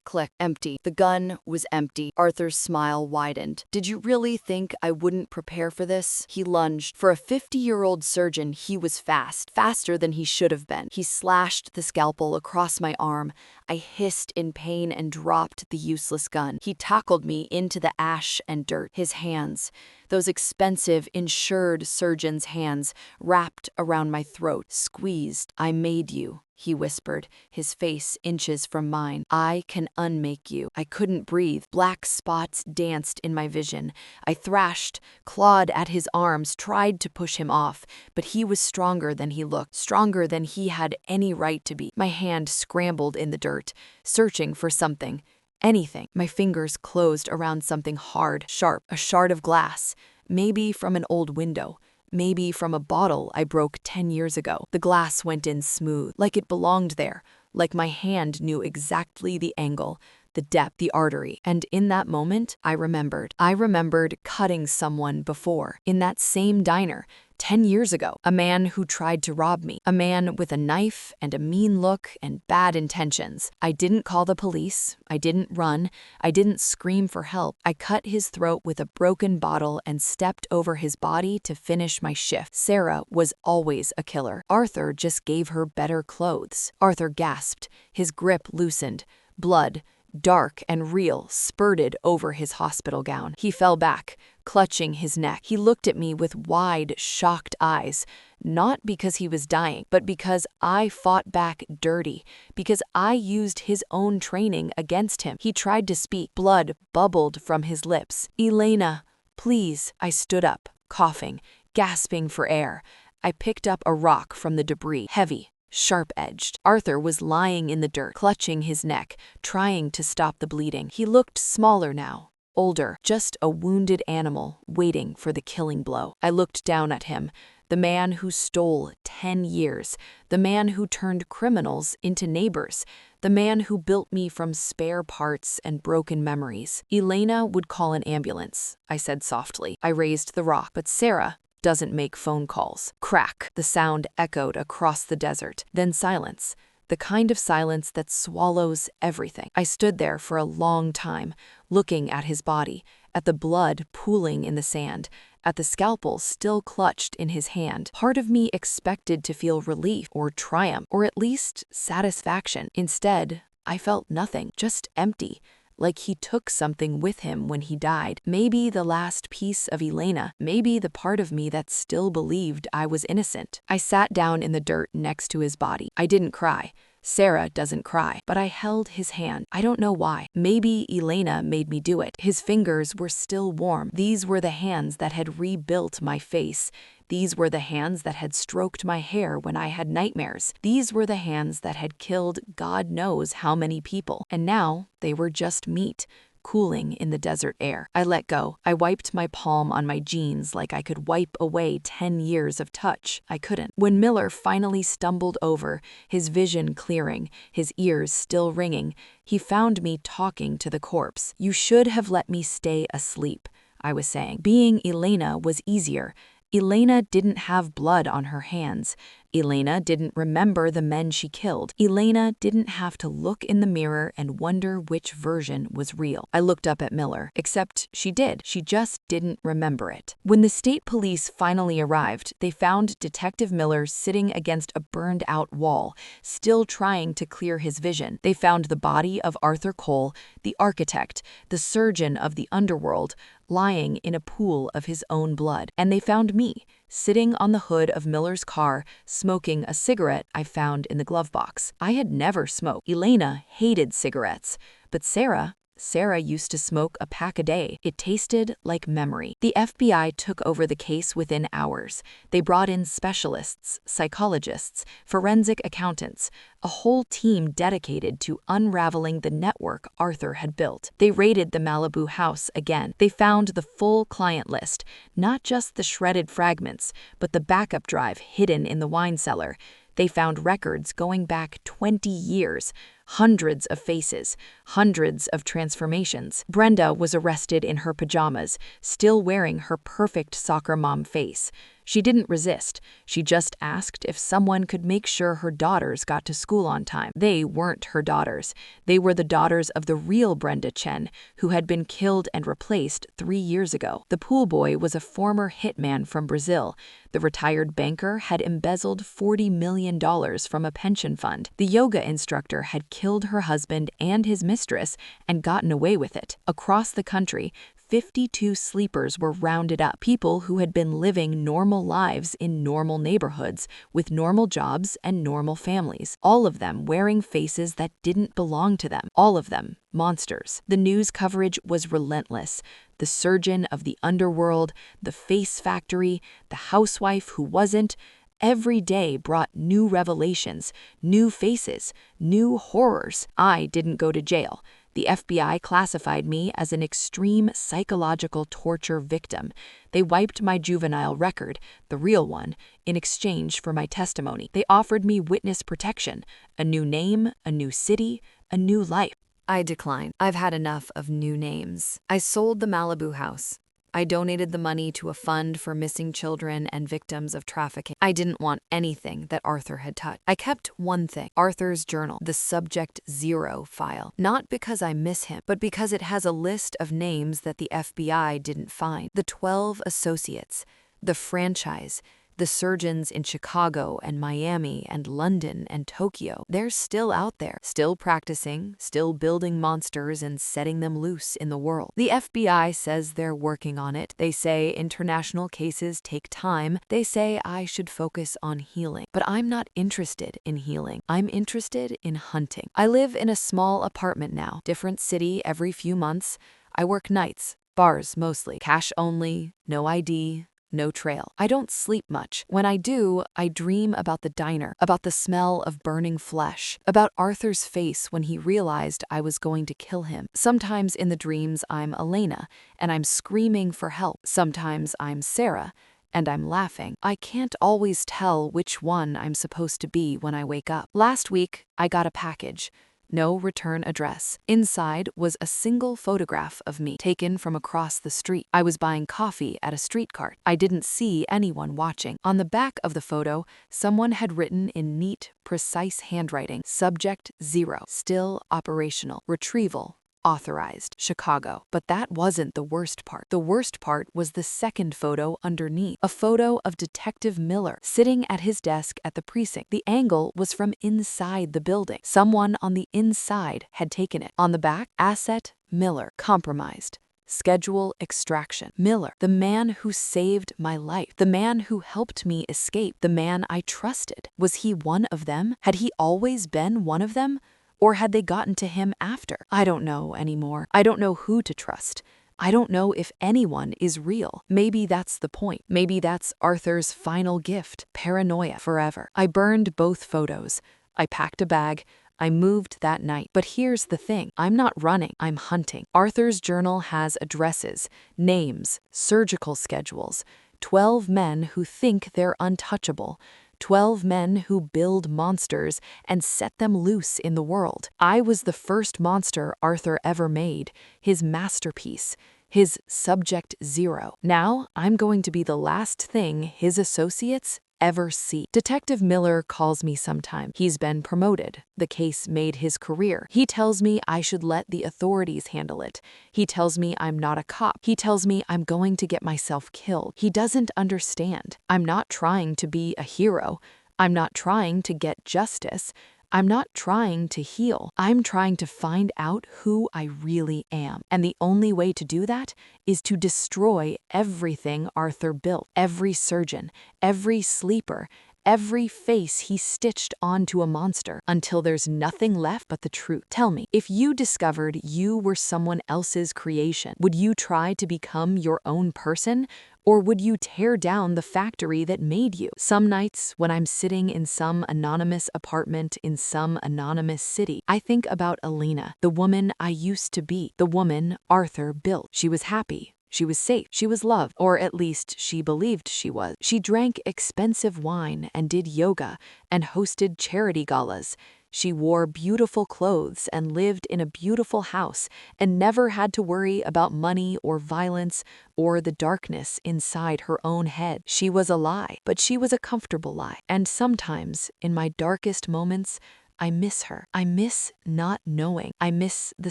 Click. Empty. The gun was empty. Arthur's smile widened. Did you really think I wouldn't prepare for this? He lunged. For a 50-year-old surgeon, he was fast. Faster than he should have been. He slashed the scalpel across my arm. I hissed in pain and dropped the useless gun. He tackled me into the ash and dirt. His hands, those expensive, insured surgeon's hands, wrapped around my throat, squeezed. I made you, he whispered, his face inches from mine. I can unmake you. I couldn't breathe. Black spots danced in my vision. I thrashed, clawed at his arms, tried to push him off, but he was stronger than he looked, stronger than he had any right to be. My hand scrambled in the dirt, searching for something. Anything. My fingers closed around something hard, sharp, a shard of glass, maybe from an old window. Maybe from a bottle I broke 10 years ago. The glass went in smooth, like it belonged there, like my hand knew exactly the angle, the depth, the artery. And in that moment, I remembered. I remembered cutting someone before, in that same diner, 10 years ago. A man who tried to rob me. A man with a knife and a mean look and bad intentions. I didn't call the police. I didn't run. I didn't scream for help. I cut his throat with a broken bottle and stepped over his body to finish my shift. Sarah was always a killer. Arthur just gave her better clothes. Arthur gasped. His grip loosened. Blood, dark and real, spurted over his hospital gown. He fell back, clutching his neck. He looked at me with wide, shocked eyes, not because he was dying, but because I fought back dirty, because I used his own training against him. He tried to speak. Blood bubbled from his lips. "Elena, please." I stood up, coughing, gasping for air. I picked up a rock from the debris, heavy, sharp-edged. Arthur was lying in the dirt, clutching his neck, trying to stop the bleeding. He looked smaller now, older, just a wounded animal waiting for the killing blow. I looked down at him, the man who stole 10 years, the man who turned criminals into neighbors, the man who built me from spare parts and broken memories. "Elena would call an ambulance," I said softly. I raised the rock, but Sarah doesn't make phone calls. Crack! The sound echoed across the desert. Then silence. The kind of silence that swallows everything. I stood there for a long time, looking at his body, at the blood pooling in the sand, at the scalpel still clutched in his hand. Part of me expected to feel relief or triumph, or at least satisfaction. Instead, I felt nothing, just empty. Like he took something with him when he died. Maybe the last piece of Elena, maybe the part of me that still believed I was innocent. I sat down in the dirt next to his body. I didn't cry. Sarah doesn't cry, but I held his hand. I don't know why. Maybe Elena made me do it. His fingers were still warm. These were the hands that had rebuilt my face. These were the hands that had stroked my hair when I had nightmares. These were the hands that had killed God knows how many people. And now they were just meat, cooling in the desert air. I let go. I wiped my palm on my jeans like I could wipe away 10 years of touch. I couldn't. When Miller finally stumbled over, his vision clearing, his ears still ringing, he found me talking to the corpse. "You should have let me stay asleep," I was saying. Being Elena was easier. Elena didn't have blood on her hands. Elena didn't remember the men she killed. Elena didn't have to look in the mirror and wonder which version was real. I looked up at Miller, except she did. She just didn't remember it. When the state police finally arrived, they found Detective Miller sitting against a burned-out wall, still trying to clear his vision. They found the body of Arthur Cole, the architect, the surgeon of the underworld, lying in a pool of his own blood. And they found me, sitting on the hood of Miller's car, smoking a cigarette I found in the glove box. I had never smoked. Elena hated cigarettes, but Sarah used to smoke a pack a day. It tasted like memory. The FBI took over the case within hours. They brought in specialists, psychologists, forensic accountants, a whole team dedicated to unraveling the network Arthur had built. They raided the Malibu house again. They found the full client list, not just the shredded fragments, but the backup drive hidden in the wine cellar. They found records going back 20 years, hundreds of faces, hundreds of transformations. Brenda was arrested in her pajamas, still wearing her perfect soccer mom face. She didn't resist. She just asked if someone could make sure her daughters got to school on time. They weren't her daughters. They were the daughters of the real Brenda Chen, who had been killed and replaced 3 years ago. The pool boy was a former hitman from Brazil. The retired banker had embezzled $40 million from a pension fund. The yoga instructor had killed her husband and his mistress and gotten away with it. Across the country, 52 sleepers were rounded up, people who had been living normal lives in normal neighborhoods with normal jobs and normal families, all of them wearing faces that didn't belong to them, all of them monsters. The news coverage was relentless. The surgeon of the underworld, the face factory, the housewife who wasn't. Every day brought new revelations, new faces, new horrors. I didn't go to jail. The FBI classified me as an extreme psychological torture victim. They wiped my juvenile record, the real one, in exchange for my testimony. They offered me witness protection, a new name, a new city, a new life. I declined. I've had enough of new names. I sold the Malibu house. I donated the money to a fund for missing children and victims of trafficking. I didn't want anything that Arthur had touched. I kept one thing, Arthur's journal, the Subject 0 file. Not because I miss him, but because it has a list of names that the FBI didn't find. The 12 associates, the franchise, the surgeons in Chicago and Miami and London and Tokyo. They're still out there, still practicing, still building monsters and setting them loose in the world. The FBI says they're working on it. They say international cases take time. They say I should focus on healing. But I'm not interested in healing. I'm interested in hunting. I live in a small apartment now, different city every few months. I work nights, bars mostly, cash only, no ID, no trail. I don't sleep much. When I do, I dream about the diner, about the smell of burning flesh, about Arthur's face when he realized I was going to kill him. Sometimes in the dreams I'm Elena, and I'm screaming for help. Sometimes I'm Sarah, and I'm laughing. I can't always tell which one I'm supposed to be when I wake up. Last week, I got a package. No return address. Inside was a single photograph of me, taken from across the street. I was buying coffee at a street cart. I didn't see anyone watching. On the back of the photo, someone had written in neat, precise handwriting, Subject 0, still operational, retrieval authorized, Chicago. But that wasn't the worst part. The worst part was the second photo underneath, a photo of Detective Miller sitting at his desk at the precinct. The angle was from inside the building. Someone on the inside had taken it. On the back, Asset Miller, compromised. Schedule extraction. Miller, the man who saved my life, the man who helped me escape, the man I trusted. Was he one of them? Had he always been one of them? Or had they gotten to him after? I don't know anymore. I don't know who to trust. I don't know if anyone is real. Maybe that's the point. Maybe that's Arthur's final gift, paranoia forever. I burned both photos. I packed a bag. I moved that night. But here's the thing. I'm not running. I'm hunting. Arthur's journal has addresses, names, surgical schedules, 12 men who think they're untouchable. 12 men who build monsters and set them loose in the world. I was the first monster Arthur ever made, his masterpiece, his Subject 0. Now I'm going to be the last thing his associates ever see. Detective Miller calls me sometime. He's been promoted. The case made his career. He tells me I should let the authorities handle it. He tells me I'm not a cop. He tells me I'm going to get myself killed. He doesn't understand. I'm not trying to be a hero. I'm not trying to get justice. I'm not trying to heal. I'm trying to find out who I really am. And the only way to do that is to destroy everything Arthur built. Every surgeon, every sleeper, every face he stitched onto a monster until there's nothing left but the truth. Tell me, if you discovered you were someone else's creation, would you try to become your own person? Or would you tear down the factory that made you? Some nights, when I'm sitting in some anonymous apartment in some anonymous city, I think about Elena, the woman I used to be, the woman Arthur built. She was happy, She was safe. She was loved, or at least she believed she was. She drank expensive wine and did yoga and hosted charity galas. She wore beautiful clothes and lived in a beautiful house and never had to worry about money or violence or the darkness inside her own head. She was a lie, but she was a comfortable lie. And sometimes, in my darkest moments, I miss her. I miss not knowing. I miss the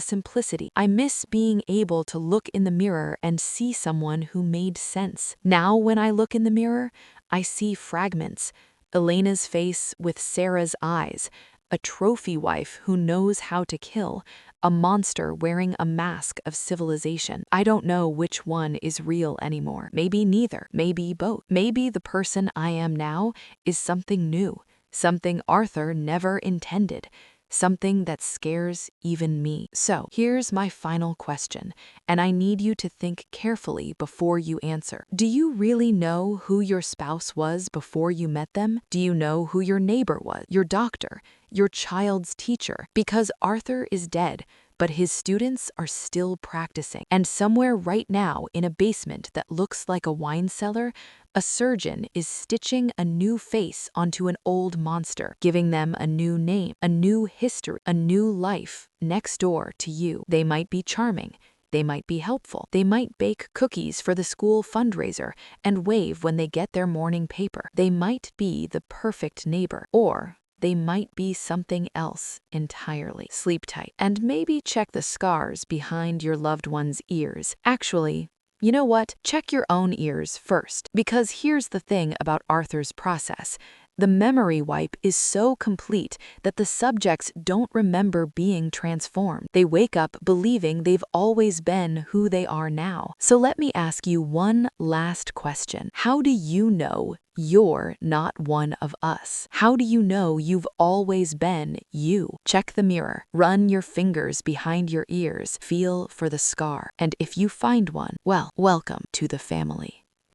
simplicity. I miss being able to look in the mirror and see someone who made sense. Now, when I look in the mirror, I see fragments. Elena's face with Sarah's eyes, a trophy wife who knows how to kill, a monster wearing a mask of civilization. I don't know which one is real anymore. Maybe neither. Maybe both. Maybe the person I am now is something new. Something Arthur never intended, something that scares even me. So, here's my final question, and I need you to think carefully before you answer. Do you really know who your spouse was before you met them? Do you know who your neighbor was, your doctor, your child's teacher? Because Arthur is dead, but his students are still practicing. And somewhere right now in a basement that looks like a wine cellar, a surgeon is stitching a new face onto an old monster, giving them a new name, a new history, a new life next door to you. They might be charming. They might be helpful. They might bake cookies for the school fundraiser and wave when they get their morning paper. They might be the perfect neighbor, or they might be something else entirely. Sleep tight, and maybe check the scars behind your loved one's ears. Actually, you know what? Check your own ears first, because here's the thing about Arthur's process. The memory wipe is so complete that the subjects don't remember being transformed. They wake up believing they've always been who they are now. So let me ask you one last question. How do you know you're not one of us? How do you know you've always been you? Check the mirror, run your fingers behind your ears, feel for the scar, and if you find one, well, welcome to the family.